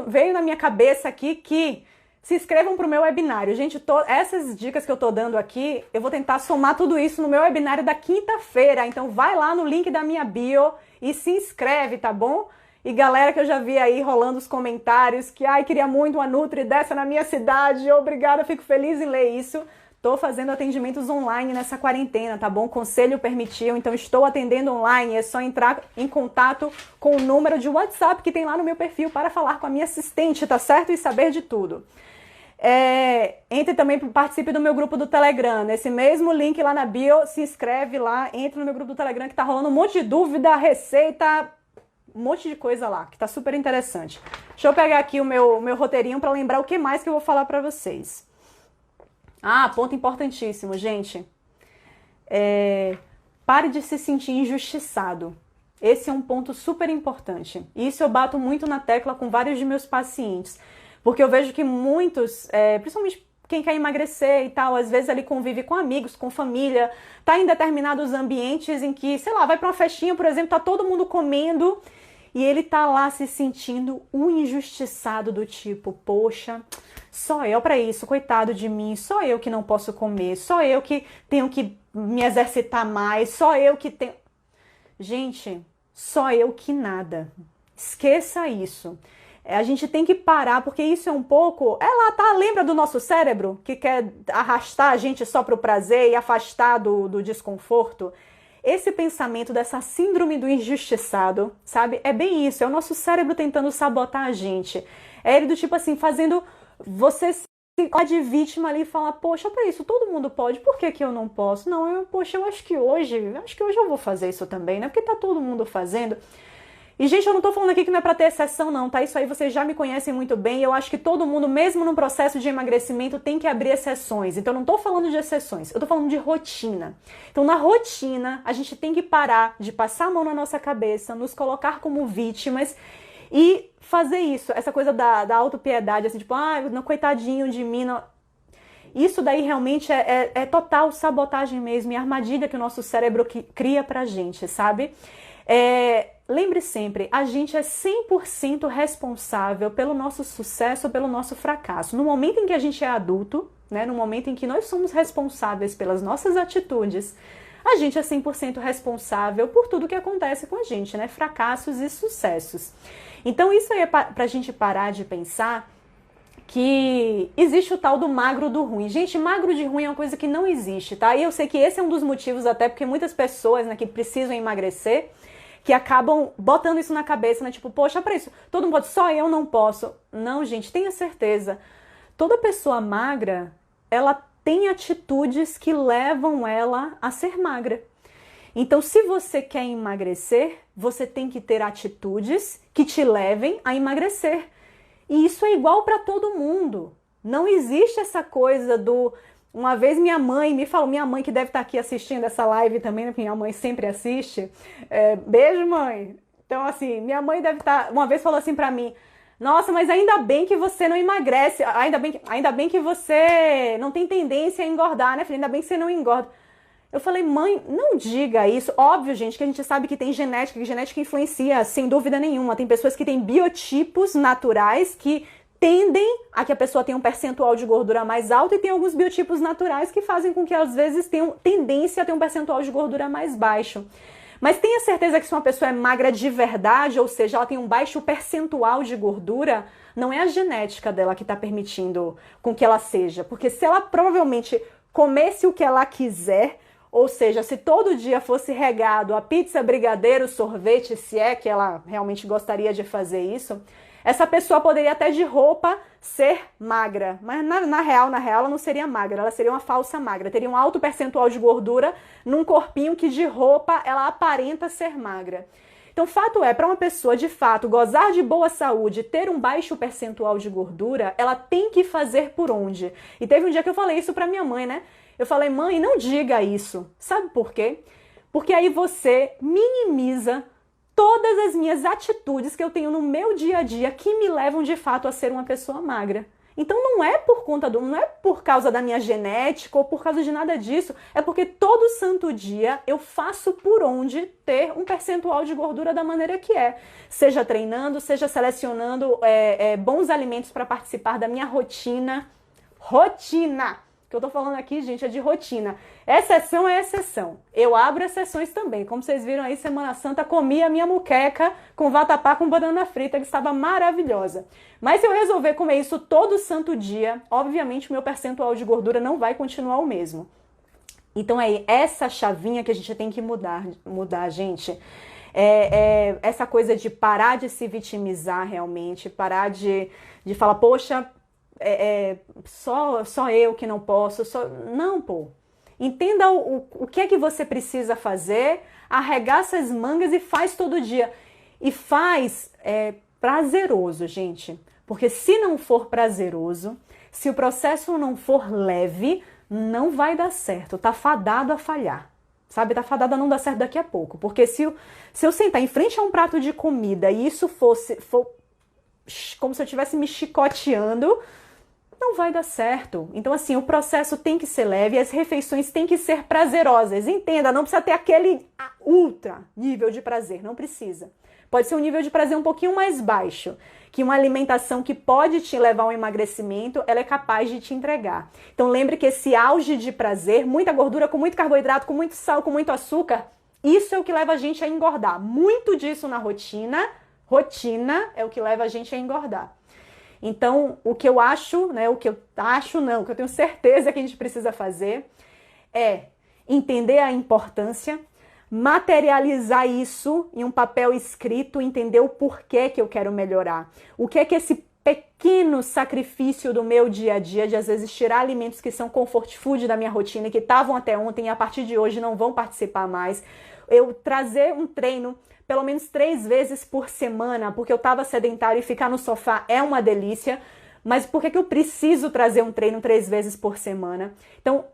Veio na minha cabeça aqui que se inscrevam para o meu webinário. Gente, essas dicas que eu estou dando aqui, eu vou tentar somar tudo isso no meu webinário da quinta-feira. Então vai lá no link da minha bio e se inscreve, tá bom? E galera que eu já vi aí rolando os comentários que, queria muito uma Nutri dessa na minha cidade, obrigada, fico feliz em ler isso. Tô fazendo atendimentos online nessa quarentena, tá bom? O conselho permitiu, então estou atendendo online, é só entrar em contato com o número de WhatsApp que tem lá no meu perfil para falar com a minha assistente, tá certo? E saber de tudo. Entre também, participe do meu grupo do Telegram, nesse mesmo link lá na bio, se inscreve lá, entra no meu grupo do Telegram que tá rolando um monte de dúvida, receita, um monte de coisa lá, que tá super interessante. Deixa eu pegar aqui o meu roteirinho para lembrar o que mais que eu vou falar para vocês. Ponto importantíssimo, gente. Pare de se sentir injustiçado. Esse é um ponto super importante. E isso eu bato muito na tecla com vários de meus pacientes. Porque eu vejo que muitos, principalmente quem quer emagrecer e tal, às vezes ali convive com amigos, com família, tá em determinados ambientes em que, sei lá, vai para uma festinha, por exemplo, tá todo mundo comendo e ele tá lá se sentindo um injustiçado do tipo, poxa, só eu para isso, coitado de mim, só eu que não posso comer, só eu que tenho que me exercitar mais, só eu que tenho... Gente, só eu que nada. Esqueça isso. A gente tem que parar, porque isso é um pouco... lembra do nosso cérebro, que quer arrastar a gente só para o prazer e afastar do desconforto? Esse pensamento dessa síndrome do injustiçado, sabe? É bem isso, é o nosso cérebro tentando sabotar a gente. É ele do tipo assim, fazendo você se de vítima ali e falar, poxa, para isso todo mundo pode, por que eu não posso? Não, eu acho que hoje eu vou fazer isso também, né? Porque tá todo mundo fazendo. E, gente, eu não tô falando aqui que não é pra ter exceção, não, tá? Isso aí vocês já me conhecem muito bem. Eu acho que todo mundo, mesmo num processo de emagrecimento, tem que abrir exceções. Então, eu não tô falando de exceções, eu tô falando de rotina. Então, na rotina, a gente tem que parar de passar a mão na nossa cabeça, nos colocar como vítimas e fazer isso. Essa coisa da autopiedade, assim, tipo, não, coitadinho de mim, não... Isso daí realmente é total sabotagem mesmo, e armadilha que o nosso cérebro cria pra gente, sabe? Lembre sempre, a gente é 100% responsável pelo nosso sucesso ou pelo nosso fracasso. No momento em que a gente é adulto, né, no momento em que nós somos responsáveis pelas nossas atitudes, a gente é 100% responsável por tudo que acontece com a gente, né? Fracassos e sucessos. Então isso aí é pra gente parar de pensar que existe o tal do magro do ruim. Gente, magro de ruim é uma coisa que não existe, tá? E eu sei que esse é um dos motivos até porque muitas pessoas, né, que precisam emagrecer, que acabam botando isso na cabeça, né? Tipo, poxa, para isso, todo mundo pode, só eu não posso. Não, gente, tenha certeza. Toda pessoa magra, ela tem atitudes que levam ela a ser magra. Então, se você quer emagrecer, você tem que ter atitudes que te levem a emagrecer. E isso é igual para todo mundo. Não existe essa coisa do... Uma vez minha mãe me falou, minha mãe que deve estar aqui assistindo essa live também, né, porque minha mãe sempre assiste. Beijo, mãe! Então, assim, minha mãe deve estar... Uma vez falou assim pra mim, nossa, mas ainda bem que você não emagrece, ainda bem que você não tem tendência a engordar, né, filha? Ainda bem que você não engorda. Eu falei, mãe, não diga isso. Óbvio, gente, que a gente sabe que tem genética, que genética influencia, sem dúvida nenhuma. Tem pessoas que têm biotipos naturais que tendem a que a pessoa tenha um percentual de gordura mais alto e tem alguns biotipos naturais que fazem com que, às vezes, tenham tendência a ter um percentual de gordura mais baixo. Mas tenha certeza que se uma pessoa é magra de verdade, ou seja, ela tem um baixo percentual de gordura, não é a genética dela que está permitindo com que ela seja. Porque se ela provavelmente comesse o que ela quiser, ou seja, se todo dia fosse regado a pizza, brigadeiro, sorvete, se é que ela realmente gostaria de fazer isso, essa pessoa poderia até de roupa ser magra, mas na real ela não seria magra, ela seria uma falsa magra, teria um alto percentual de gordura num corpinho que de roupa ela aparenta ser magra. Então, fato é, para uma pessoa de fato gozar de boa saúde, ter um baixo percentual de gordura, ela tem que fazer por onde? E teve um dia que eu falei isso para minha mãe, né? Eu falei, mãe, não diga isso. Sabe por quê? Porque aí você minimiza todas as minhas atitudes que eu tenho no meu dia a dia que me levam de fato a ser uma pessoa magra. Então não é não é por causa da minha genética ou por causa de nada disso, é porque todo santo dia eu faço por onde ter um percentual de gordura da maneira que é. Seja treinando, seja selecionando bons alimentos para participar da minha rotina. Rotina! O que eu tô falando aqui, gente, é de rotina. Exceção é exceção. Eu abro exceções também. Como vocês viram aí, Semana Santa, comi a minha muqueca com vatapá com banana frita, que estava maravilhosa. Mas se eu resolver comer isso todo santo dia, obviamente o meu percentual de gordura não vai continuar o mesmo. Então é essa chavinha que a gente tem que mudar, gente. Essa coisa de parar de se vitimizar realmente, parar de falar, poxa, só eu que não posso, não, pô. Entenda o que é que você precisa fazer, arregaça as mangas e faz todo dia. E faz prazeroso, gente. Porque se não for prazeroso, se o processo não for leve, não vai dar certo. Tá fadado a falhar. Sabe? Tá fadado a não dar certo daqui a pouco. Porque se eu sentar em frente a um prato de comida e isso for como se eu estivesse me chicoteando, não vai dar certo. Então, assim, o processo tem que ser leve e as refeições têm que ser prazerosas. Entenda, não precisa ter aquele ultra nível de prazer, não precisa. Pode ser um nível de prazer um pouquinho mais baixo, que uma alimentação que pode te levar ao emagrecimento, ela é capaz de te entregar. Então, lembre que esse auge de prazer, muita gordura, com muito carboidrato, com muito sal, com muito açúcar, isso é o que leva a gente a engordar. Muito disso na rotina é o que leva a gente a engordar. Então, o que eu acho, né, o que eu tenho certeza que a gente precisa fazer é entender a importância, materializar isso em um papel escrito, entender o porquê que eu quero melhorar. O que é que esse pequeno sacrifício do meu dia a dia, de às vezes tirar alimentos que são comfort food da minha rotina, que estavam até ontem e a partir de hoje não vão participar mais, eu trazer um treino pelo menos 3 vezes por semana, porque eu estava sedentário e ficar no sofá é uma delícia, mas por que eu preciso trazer um treino 3 vezes por semana? Então,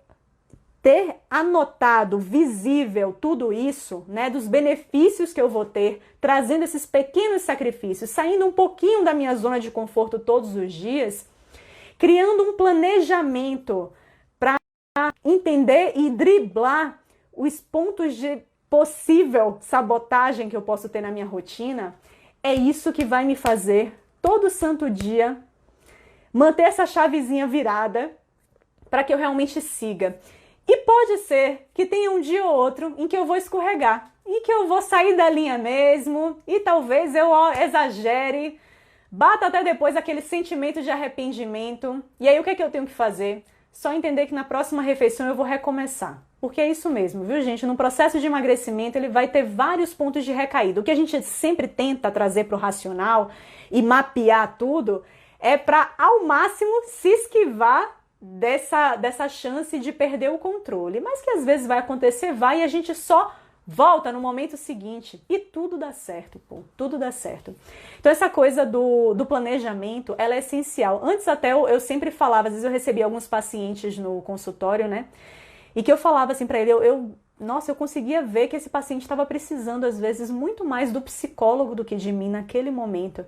ter anotado, visível tudo isso, né, dos benefícios que eu vou ter, trazendo esses pequenos sacrifícios, saindo um pouquinho da minha zona de conforto todos os dias, criando um planejamento entender e driblar os pontos de possível sabotagem que eu posso ter na minha rotina, é isso que vai me fazer todo santo dia manter essa chavezinha virada para que eu realmente siga. E pode ser que tenha um dia ou outro em que eu vou escorregar e que eu vou sair da linha mesmo e talvez eu exagere, bata até depois aquele sentimento de arrependimento. E aí o que é que eu tenho que fazer? Só entender que na próxima refeição eu vou recomeçar. Porque é isso mesmo, viu, gente? No processo de emagrecimento ele vai ter vários pontos de recaída. O que a gente sempre tenta trazer para o racional e mapear tudo é para, ao máximo, se esquivar dessa chance de perder o controle. Mas que às vezes vai acontecer, vai, e a gente só volta no momento seguinte. E tudo dá certo, pô. Tudo dá certo. Então essa coisa do planejamento, ela é essencial. Antes até eu sempre falava, às vezes eu recebia alguns pacientes no consultório, né? E que eu falava assim pra ele, nossa, eu conseguia ver que esse paciente estava precisando, às vezes, muito mais do psicólogo do que de mim naquele momento.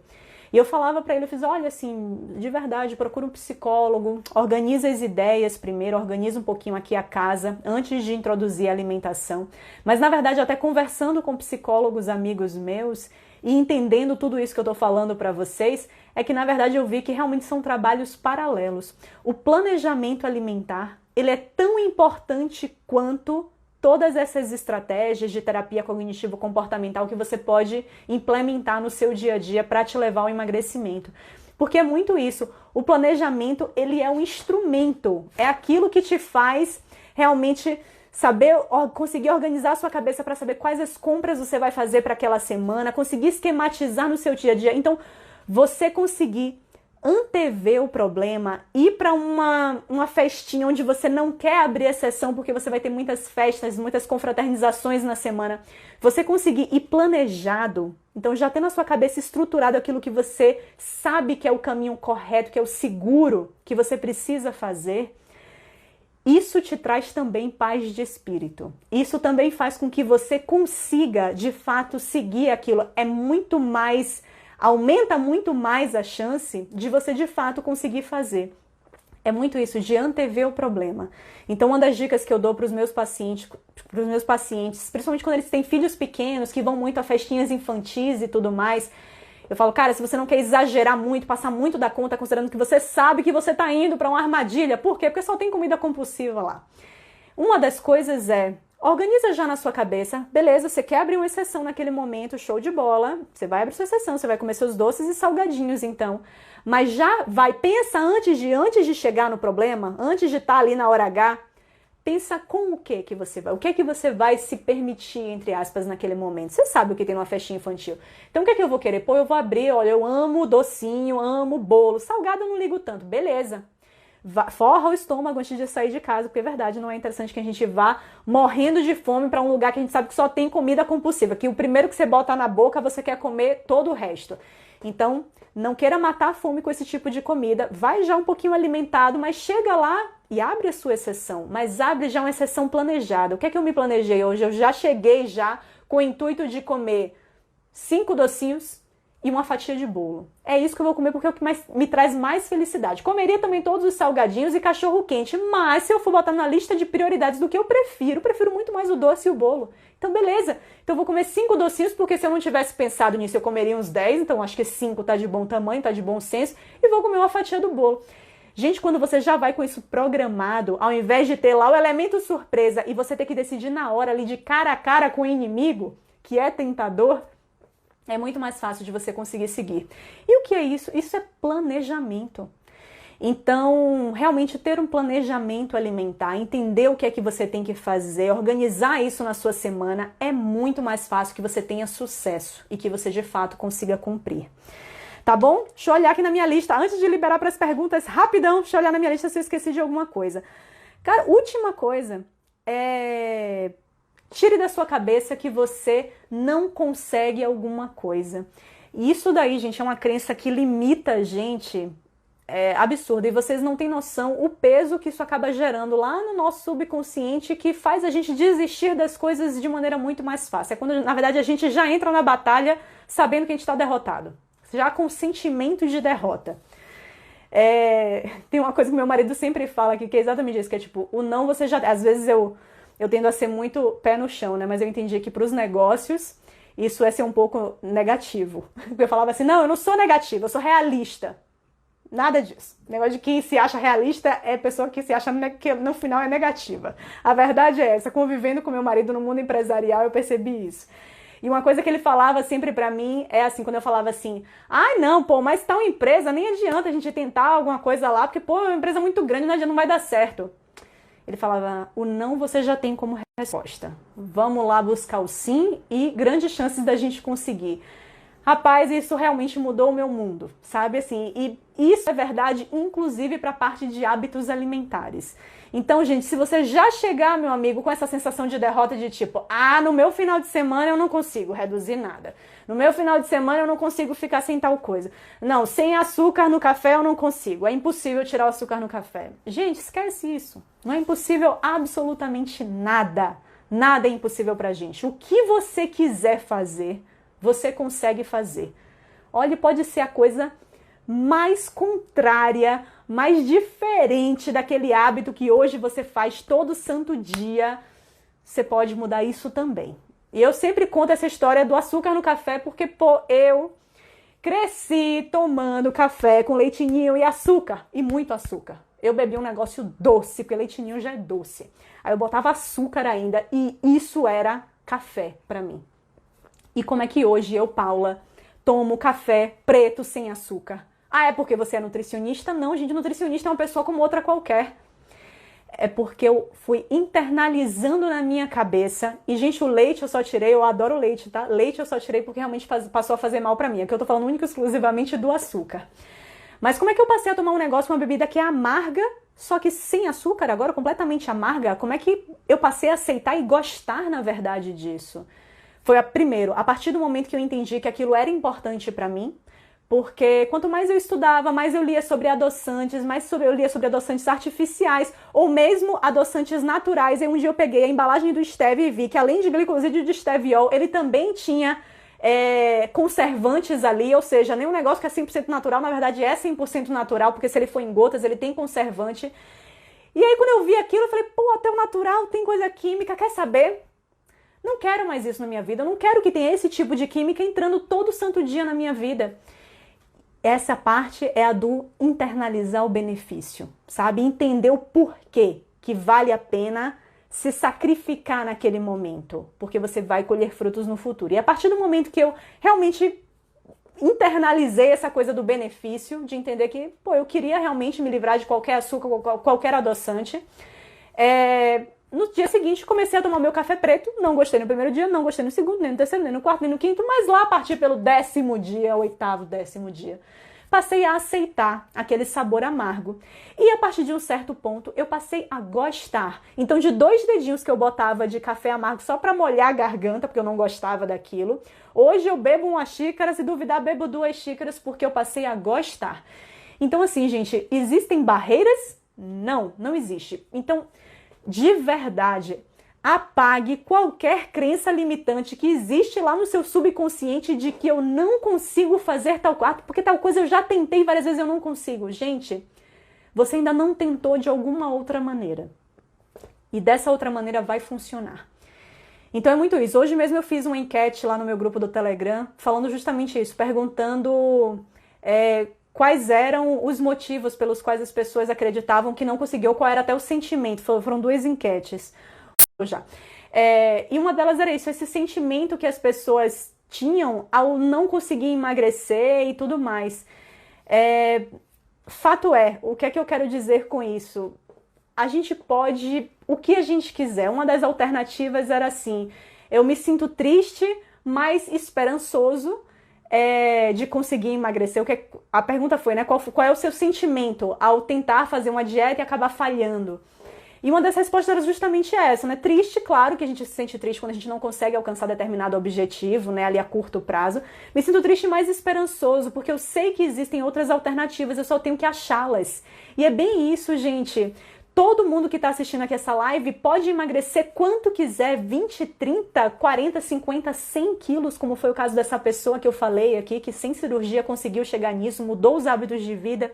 E eu falava pra ele, eu fiz, olha, assim, de verdade, procura um psicólogo, organiza as ideias primeiro, organiza um pouquinho aqui a casa, antes de introduzir a alimentação. Mas, na verdade, até conversando com psicólogos, amigos meus, e entendendo tudo isso que eu tô falando pra vocês, é que, na verdade, eu vi que realmente são trabalhos paralelos. O planejamento alimentar, ele é tão importante quanto todas essas estratégias de terapia cognitivo-comportamental que você pode implementar no seu dia a dia para te levar ao emagrecimento. Porque é muito isso, o planejamento, ele é um instrumento, é aquilo que te faz realmente saber, conseguir organizar a sua cabeça para saber quais as compras você vai fazer para aquela semana, conseguir esquematizar no seu dia a dia. Então, você conseguir antever o problema, ir para uma festinha onde você não quer abrir exceção porque você vai ter muitas festas, muitas confraternizações na semana, você conseguir ir planejado, então já ter na sua cabeça estruturado aquilo que você sabe que é o caminho correto, que é o seguro, que você precisa fazer, isso te traz também paz de espírito. Isso também faz com que você consiga, de fato, seguir aquilo. Aumenta muito mais a chance de você, de fato, conseguir fazer. É muito isso, de antever o problema. Então, uma das dicas que eu dou para os meus pacientes, principalmente quando eles têm filhos pequenos, que vão muito a festinhas infantis e tudo mais, eu falo, cara, se você não quer exagerar muito, passar muito da conta, considerando que você sabe que você está indo para uma armadilha. Por quê? Porque só tem comida compulsiva lá. Uma das coisas é, organiza já na sua cabeça, beleza, você quer abrir uma exceção naquele momento, show de bola, você vai abrir sua exceção, você vai comer seus doces e salgadinhos então, mas já vai, pensa antes de chegar no problema, antes de estar ali na hora H, pensa com o que você vai se permitir, entre aspas, naquele momento. Você sabe o que tem numa festinha infantil. Então o que eu vou querer? Pô, eu vou abrir, olha, eu amo docinho, amo bolo, salgado eu não ligo tanto, beleza. Forra o estômago antes de sair de casa, porque é verdade, não é interessante que a gente vá morrendo de fome para um lugar que a gente sabe que só tem comida compulsiva, que o primeiro que você bota na boca, você quer comer todo o resto. Então, não queira matar a fome com esse tipo de comida, vai já um pouquinho alimentado, mas chega lá e abre a sua exceção, mas abre já uma exceção planejada. O que é que eu me planejei hoje? Eu já cheguei já com o intuito de comer 5 docinhos e uma fatia de bolo. É isso que eu vou comer porque é o que me traz mais felicidade. Comeria também todos os salgadinhos e cachorro quente, mas se eu for botar na lista de prioridades do que eu prefiro muito mais o doce e o bolo. Então beleza, então eu vou comer 5 docinhos porque se eu não tivesse pensado nisso eu comeria uns 10, então acho que 5 tá de bom tamanho, tá de bom senso, e vou comer uma fatia do bolo. Gente, quando você já vai com isso programado, ao invés de ter lá o elemento surpresa e você ter que decidir na hora ali de cara a cara com o inimigo, que é tentador, é muito mais fácil de você conseguir seguir. E o que é isso? Isso é planejamento. Então, realmente ter um planejamento alimentar, entender o que é que você tem que fazer, organizar isso na sua semana, é muito mais fácil que você tenha sucesso e que você de fato consiga cumprir. Tá bom? Deixa eu olhar aqui na minha lista, antes de liberar para as perguntas, rapidão, deixa eu olhar na minha lista se eu esqueci de alguma coisa. Cara, última coisa é... Tire da sua cabeça que você não consegue alguma coisa. E isso daí, gente, é uma crença que limita a gente, absurdo. E vocês não têm noção o peso que isso acaba gerando lá no nosso subconsciente, que faz a gente desistir das coisas de maneira muito mais fácil. É quando, na verdade, a gente já entra na batalha sabendo que a gente está derrotado. Já com sentimento de derrota. Tem uma coisa que meu marido sempre fala aqui, que é exatamente isso, que é tipo, o não você já... Às vezes eu tendo a ser muito pé no chão, né? Mas eu entendi que pros negócios, isso é ser um pouco negativo. Porque eu falava assim, não, eu não sou negativa, eu sou realista. Nada disso. O negócio de quem se acha realista é pessoa que se acha que no final é negativa. A verdade é essa. Convivendo com meu marido no mundo empresarial, eu percebi isso. E uma coisa que ele falava sempre pra mim é assim, quando eu falava assim, ai não, pô, mas tal empresa, nem adianta a gente tentar alguma coisa lá, porque, pô, é uma empresa muito grande, não vai dar certo. Ele falava, o não você já tem como resposta. Vamos lá buscar o sim e grandes chances da gente conseguir. Rapaz, isso realmente mudou o meu mundo, sabe assim? E isso é verdade, inclusive para a parte de hábitos alimentares. Então, gente, se você já chegar, meu amigo, com essa sensação de derrota de tipo, no meu final de semana eu não consigo reduzir nada. No meu final de semana eu não consigo ficar sem tal coisa. Não, sem açúcar no café eu não consigo. É impossível tirar o açúcar no café. Gente, esquece isso. Não é impossível absolutamente nada. Nada é impossível pra gente. O que você quiser fazer, você consegue fazer. Olha, pode ser a coisa mais contrária, mais diferente daquele hábito que hoje você faz todo santo dia. Você pode mudar isso também. E eu sempre conto essa história do açúcar no café porque, pô, eu cresci tomando café com leitinho e açúcar, e muito açúcar. Eu bebi um negócio doce, porque leitinho já é doce. Aí eu botava açúcar ainda e isso era café pra mim. E como é que hoje eu, Paula, tomo café preto sem açúcar? É porque você é nutricionista? Não, gente, nutricionista é uma pessoa como outra qualquer. É porque eu fui internalizando na minha cabeça. E, gente, o leite eu só tirei, eu adoro leite, tá? Leite eu só tirei porque realmente passou a fazer mal pra mim. Aqui eu tô falando única e exclusivamente do açúcar. Mas como é que eu passei a tomar um negócio, uma bebida que é amarga, só que sem açúcar, agora completamente amarga? Como é que eu passei a aceitar e gostar, na verdade, disso? Foi primeiro, a partir do momento que eu entendi que aquilo era importante pra mim, porque quanto mais eu estudava, mais eu lia sobre adoçantes, eu lia sobre adoçantes artificiais, ou mesmo adoçantes naturais. E um dia eu peguei a embalagem do stevia e vi que além de glicosídeo de esteviol, ele também tinha conservantes ali, ou seja, nenhum negócio que é 100% natural, na verdade é 100% natural, porque se ele for em gotas, ele tem conservante. E aí quando eu vi aquilo, eu falei, pô, até o natural tem coisa química, quer saber? Não quero mais isso na minha vida, eu não quero que tenha esse tipo de química entrando todo santo dia na minha vida. Essa parte é a do internalizar o benefício, sabe? Entender o porquê que vale a pena se sacrificar naquele momento, porque você vai colher frutos no futuro. E a partir do momento que eu realmente internalizei essa coisa do benefício, de entender que, pô, eu queria realmente me livrar de qualquer açúcar, qualquer adoçante, no dia seguinte comecei a tomar o meu café preto, não gostei no primeiro dia, não gostei no segundo, nem no terceiro, nem no quarto, nem no quinto, mas lá a partir pelo 10º dia, 8º, 10º dia, passei a aceitar aquele sabor amargo. E a partir de um certo ponto, eu passei a gostar. Então, de 2 dedinhos que eu botava de café amargo só para molhar a garganta, porque eu não gostava daquilo, hoje eu bebo 1 xícara, se duvidar, bebo 2 xícaras, porque eu passei a gostar. Então, assim, gente, existem barreiras? Não, não existe. Então, de verdade, apague qualquer crença limitante que existe lá no seu subconsciente de que eu não consigo fazer tal coisa, porque tal coisa eu já tentei várias vezes e eu não consigo. Gente, você ainda não tentou de alguma outra maneira. E dessa outra maneira vai funcionar. Então é muito isso. Hoje mesmo eu fiz uma enquete lá no meu grupo do Telegram, falando justamente isso, perguntando quais eram os motivos pelos quais as pessoas acreditavam que não conseguiu, qual era até o sentimento. Foram 2 enquetes já. E uma delas era isso, esse sentimento que as pessoas tinham ao não conseguir emagrecer e tudo mais. Fato é, o que é que eu quero dizer com isso? A gente pode, o que a gente quiser. Uma das alternativas era assim, eu me sinto triste, mas esperançoso de conseguir emagrecer. A pergunta foi, né? Qual é o seu sentimento ao tentar fazer uma dieta e acabar falhando? E uma das respostas era justamente essa, né? Triste, claro que a gente se sente triste quando a gente não consegue alcançar determinado objetivo, né? Ali a curto prazo. Me sinto triste, mas esperançoso, porque eu sei que existem outras alternativas, eu só tenho que achá-las. E é bem isso, gente. Todo mundo que está assistindo aqui essa live pode emagrecer quanto quiser, 20, 30, 40, 50, 100 quilos, como foi o caso dessa pessoa que eu falei aqui, que sem cirurgia conseguiu chegar nisso, mudou os hábitos de vida.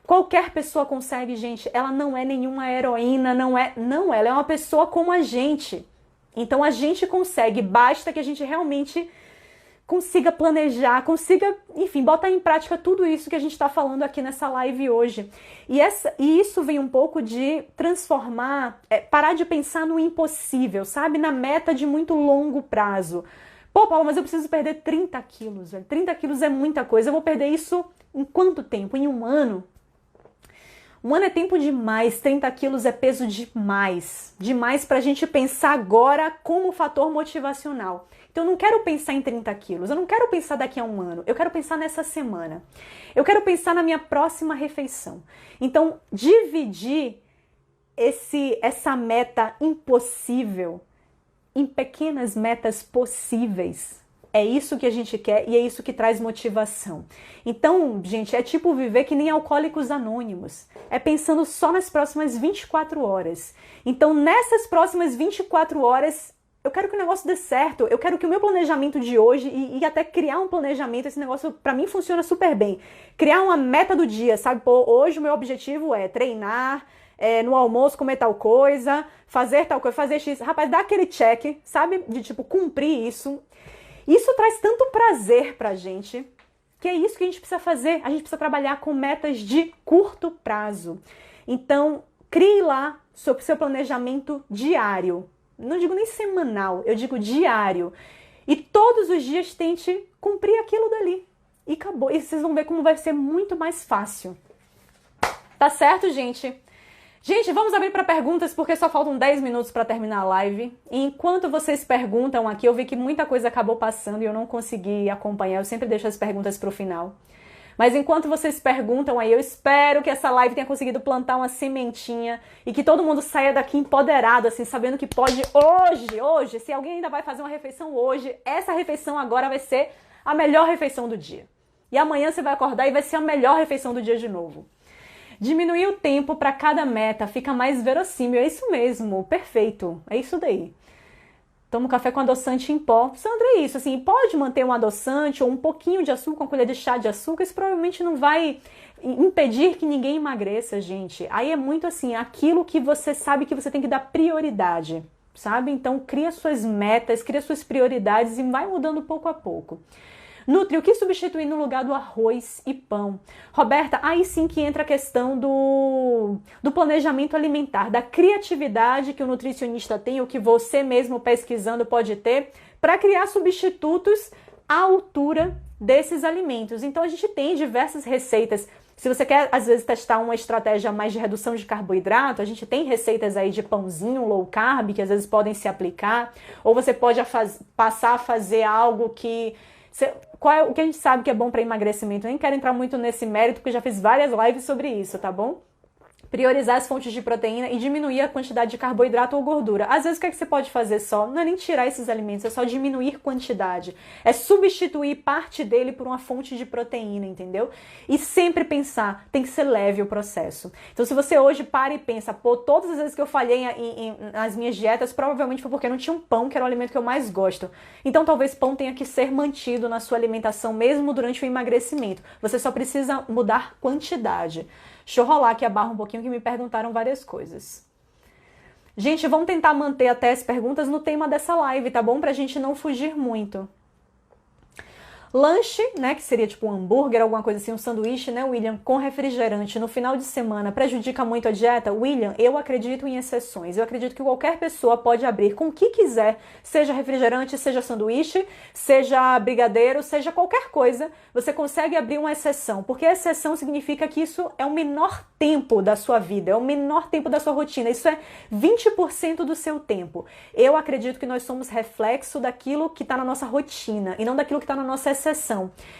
Qualquer pessoa consegue, gente. Ela não é nenhuma heroína, não, ela é uma pessoa como a gente. Então a gente consegue, basta que a gente realmente consiga planejar, consiga, enfim, botar em prática tudo isso que a gente está falando aqui nessa live hoje. E isso vem um pouco de transformar, parar de pensar no impossível, sabe? Na meta de muito longo prazo. Pô, Paula, mas eu preciso perder 30 quilos, velho. 30 quilos é muita coisa. Eu vou perder isso em quanto tempo? Em um ano? Um ano é tempo demais, 30 quilos é peso demais. Demais pra gente pensar agora como fator motivacional. Então eu não quero pensar em 30 quilos, eu não quero pensar daqui a um ano, eu quero pensar nessa semana. Eu quero pensar na minha próxima refeição. Então, dividir essa meta impossível em pequenas metas possíveis. É isso que a gente quer e é isso que traz motivação. Então, gente, é tipo viver que nem Alcoólicos Anônimos. É pensando só nas próximas 24 horas. Então, nessas próximas 24 horas, eu quero que o negócio dê certo. Eu quero que o meu planejamento de hoje e até criar um planejamento, esse negócio pra mim funciona super bem. Criar uma meta do dia, sabe? Pô, hoje o meu objetivo é treinar, no almoço comer tal coisa, fazer tal coisa, fazer X. Rapaz, dá aquele check, sabe? De tipo, cumprir isso. Isso traz tanto prazer pra gente, que é isso que a gente precisa fazer. A gente precisa trabalhar com metas de curto prazo. Então, crie lá seu planejamento diário. Não digo nem semanal, eu digo diário. E todos os dias tente cumprir aquilo dali. E acabou. E vocês vão ver como vai ser muito mais fácil. Tá certo, gente? Gente, vamos abrir para perguntas, porque só faltam 10 minutos para terminar a live. E enquanto vocês perguntam aqui, eu vi que muita coisa acabou passando e eu não consegui acompanhar. Eu sempre deixo as perguntas para o final. Mas enquanto vocês perguntam aí, eu espero que essa live tenha conseguido plantar uma sementinha e que todo mundo saia daqui empoderado, assim, sabendo que pode hoje, se alguém ainda vai fazer uma refeição hoje, essa refeição agora vai ser a melhor refeição do dia. E amanhã você vai acordar e vai ser a melhor refeição do dia de novo. Diminuir o tempo para cada meta fica mais verossímil. É isso mesmo, perfeito. É isso daí. Toma um café com adoçante em pó. Sandra, é isso. Assim, pode manter um adoçante ou um pouquinho de açúcar, uma colher de chá de açúcar. Isso provavelmente não vai impedir que ninguém emagreça, gente. Aí é muito assim, aquilo que você sabe que você tem que dar prioridade, sabe? Então, cria suas metas, cria suas prioridades e vai mudando pouco a pouco. Nutri, o que substituir no lugar do arroz e pão? Roberta, aí sim que entra a questão do planejamento alimentar, da criatividade que o nutricionista tem, ou que você mesmo pesquisando pode ter, para criar substitutos à altura desses alimentos. Então a gente tem diversas receitas. Se você quer, às vezes, testar uma estratégia mais de redução de carboidrato, a gente tem receitas aí de pãozinho low carb, que às vezes podem se aplicar, ou você pode passar a fazer algo que... o que a gente sabe que é bom para emagrecimento? Eu nem quero entrar muito nesse mérito, porque já fiz várias lives sobre isso, tá bom? Priorizar as fontes de proteína e diminuir a quantidade de carboidrato ou gordura. Às vezes o que é que você pode fazer só? Não é nem tirar esses alimentos, é só diminuir quantidade. É substituir parte dele por uma fonte de proteína, entendeu? E sempre pensar, tem que ser leve o processo. Então se você hoje para e pensa, pô, todas as vezes que eu falhei nas minhas dietas, provavelmente foi porque não tinha um pão, que era o alimento que eu mais gosto. Então talvez pão tenha que ser mantido na sua alimentação mesmo durante o emagrecimento. Você só precisa mudar quantidade. Deixa eu rolar aqui a barra um pouquinho que me perguntaram várias coisas. Gente, vamos tentar manter até as perguntas no tema dessa live, tá bom? Pra gente não fugir muito. Lanche, né, que seria tipo um hambúrguer, alguma coisa assim, um sanduíche, né, William, com refrigerante no final de semana prejudica muito a dieta? William, eu acredito em exceções. Eu acredito que qualquer pessoa pode abrir com o que quiser, seja refrigerante, seja sanduíche, seja brigadeiro, seja qualquer coisa, você consegue abrir uma exceção, porque a exceção significa que isso é o menor tempo da sua vida, é o menor tempo da sua rotina, isso é 20% do seu tempo. Eu acredito que nós somos reflexo daquilo que está na nossa rotina e não daquilo que está na nossa exceção.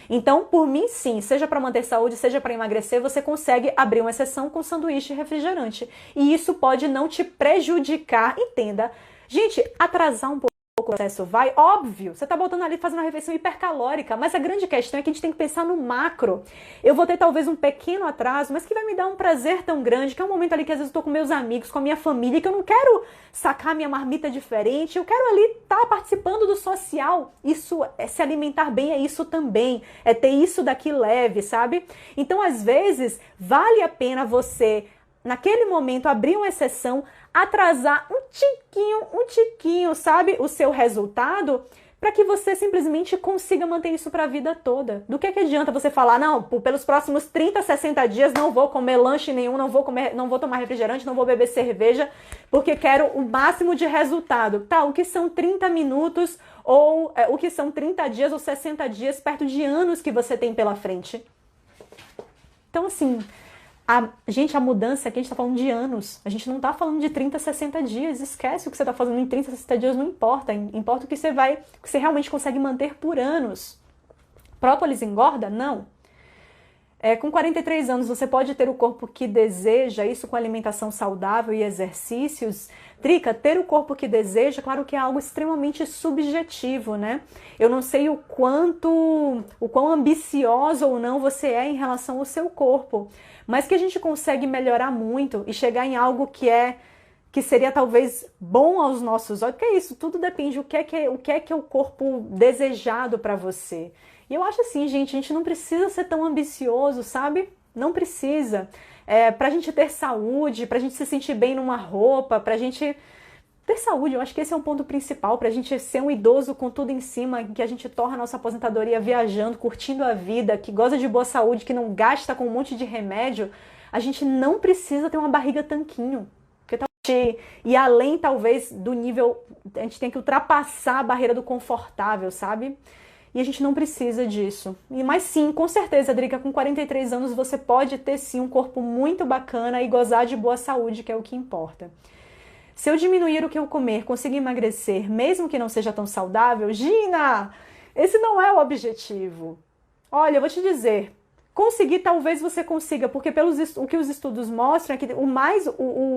Então, por mim, sim, seja para manter saúde, seja para emagrecer, você consegue abrir uma exceção com sanduíche e refrigerante. E isso pode não te prejudicar, entenda. Gente, atrasar um pouco o processo vai, óbvio, você tá botando ali fazendo uma refeição hipercalórica, mas a grande questão é que a gente tem que pensar no macro. Eu vou ter talvez um pequeno atraso, mas que vai me dar um prazer tão grande, que é um momento ali que às vezes eu tô com meus amigos, com a minha família, que eu não quero sacar minha marmita diferente, eu quero ali estar participando do social. Isso, se alimentar bem é isso também, é ter isso daqui leve, sabe? Então, às vezes, vale a pena você, naquele momento, abrir uma exceção, atrasar um tiquinho, sabe, o seu resultado, para que você simplesmente consiga manter isso para a vida toda. Do que adianta você falar, não, pelos próximos 30, 60 dias não vou comer lanche nenhum, não vou tomar refrigerante, não vou beber cerveja, porque quero o máximo de resultado. Tá, o que são 30 minutos, ou o que são 30 dias ou 60 dias perto de anos que você tem pela frente? Então, assim, a mudança aqui, a gente tá falando de anos. A gente não tá falando de 30, 60 dias. Esquece o que você tá fazendo em 30, 60 dias, não importa. Importa o que você realmente consegue manter por anos. Própolis engorda? Não. Com 43 anos, você pode ter o corpo que deseja, isso com alimentação saudável e exercícios. Drica, ter o corpo que deseja, claro que é algo extremamente subjetivo, né? Eu não sei o quão ambicioso ou não você é em relação ao seu corpo, mas que a gente consegue melhorar muito e chegar em algo que seria talvez bom aos nossos olhos. Porque é isso, tudo depende do que é o corpo desejado para você. E eu acho assim, gente, a gente não precisa ser tão ambicioso, sabe? Não precisa. Pra gente ter saúde, pra gente se sentir bem numa roupa, pra gente ter saúde, eu acho que esse é um ponto principal, pra gente ser um idoso com tudo em cima, que a gente torna a nossa aposentadoria viajando, curtindo a vida, que goza de boa saúde, que não gasta com um monte de remédio, a gente não precisa ter uma barriga tanquinho. E além, talvez, do nível, a gente tem que ultrapassar a barreira do confortável, sabe? E a gente não precisa disso. Mas sim, com certeza, Drica, com 43 anos você pode ter sim um corpo muito bacana e gozar de boa saúde, que é o que importa. Se eu diminuir o que eu comer, conseguir emagrecer, mesmo que não seja tão saudável, Gina, esse não é o objetivo. Olha, eu vou te dizer, conseguir talvez você consiga, porque o que os estudos mostram é que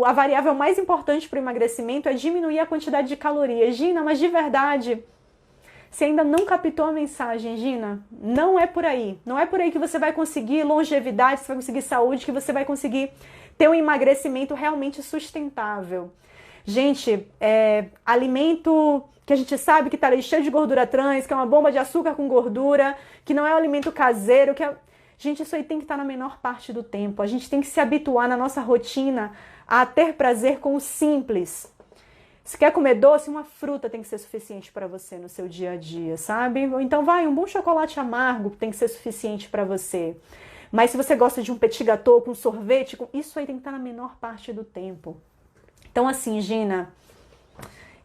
a variável mais importante para o emagrecimento é diminuir a quantidade de calorias. Gina, mas de verdade, você ainda não captou a mensagem, Gina? Não é por aí. Não é por aí que você vai conseguir longevidade, você vai conseguir saúde, que você vai conseguir ter um emagrecimento realmente sustentável. Gente, alimento que a gente sabe que está cheio de gordura trans, que é uma bomba de açúcar com gordura, que não é um alimento caseiro, Gente, isso aí tem que estar na menor parte do tempo. A gente tem que se habituar na nossa rotina a ter prazer com o simples. Se quer comer doce, uma fruta tem que ser suficiente para você no seu dia a dia, sabe? Ou então um bom chocolate amargo tem que ser suficiente para você. Mas se você gosta de um petit gâteau com sorvete, isso aí tem que estar na menor parte do tempo. Então assim, Gina,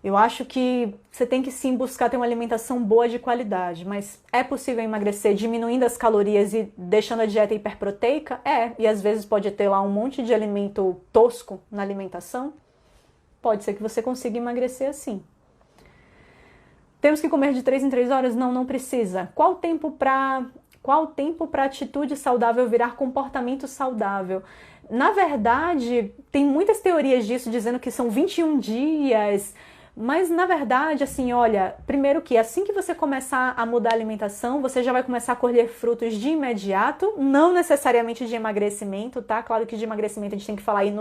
eu acho que você tem que sim buscar ter uma alimentação boa de qualidade, mas é possível emagrecer diminuindo as calorias e deixando a dieta hiperproteica? E às vezes pode ter lá um monte de alimento tosco na alimentação. Pode ser que você consiga emagrecer assim. Temos que comer de 3 em 3 horas? Não, não precisa. Qual o tempo para atitude saudável virar comportamento saudável? Na verdade, tem muitas teorias disso, dizendo que são 21 dias, mas na verdade, assim, olha, primeiro que assim que você começar a mudar a alimentação, você já vai começar a colher frutos de imediato, não necessariamente de emagrecimento, tá? Claro que de emagrecimento a gente tem que falar aí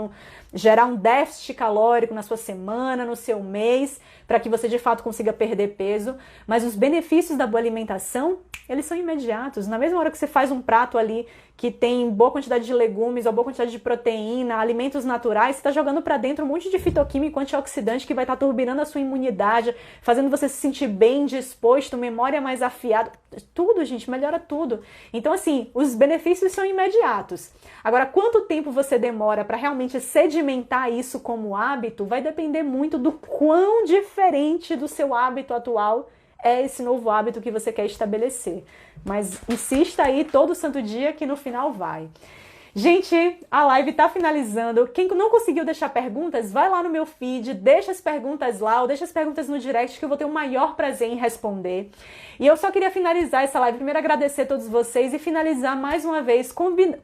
gerar um déficit calórico na sua semana, no seu mês, para que você de fato consiga perder peso, mas os benefícios da boa alimentação, eles são imediatos. Na mesma hora que você faz um prato ali que tem boa quantidade de legumes ou boa quantidade de proteína, alimentos naturais, você está jogando para dentro um monte de fitoquímico antioxidante que vai estar turbinando a sua imunidade, fazendo você se sentir bem disposto, memória mais afiada. Tudo, gente, melhora tudo. Então, assim, os benefícios são imediatos. Agora, quanto tempo você demora para realmente sedimentar isso como hábito, vai depender muito do quão diferente do seu hábito atual é esse novo hábito que você quer estabelecer. Mas insista aí todo santo dia que no final vai. Gente, a live tá finalizando. Quem não conseguiu deixar perguntas, vai lá no meu feed, deixa as perguntas lá, ou deixa as perguntas no direct, que eu vou ter o maior prazer em responder. E eu só queria finalizar essa live, primeiro agradecer a todos vocês e finalizar mais uma vez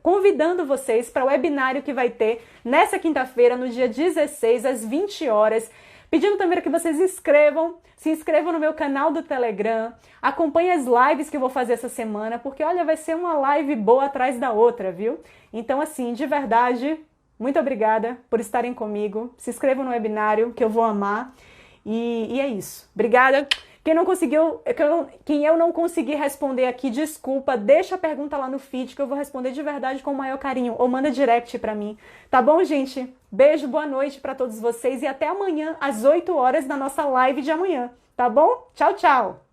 convidando vocês para o webinário que vai ter nessa quinta-feira, no dia 16, às 20 horas, Pedindo também que vocês se inscrevam no meu canal do Telegram, acompanhem as lives que eu vou fazer essa semana, porque olha, vai ser uma live boa atrás da outra, viu? Então assim, de verdade, muito obrigada por estarem comigo. Se inscrevam no webinário, que eu vou amar. E é isso. Obrigada. Quem eu não consegui responder aqui, desculpa, deixa a pergunta lá no feed que eu vou responder de verdade com o maior carinho, ou manda direct pra mim. Tá bom, gente? Beijo, boa noite pra todos vocês e até amanhã às 8 horas na nossa live de amanhã, tá bom? Tchau, tchau!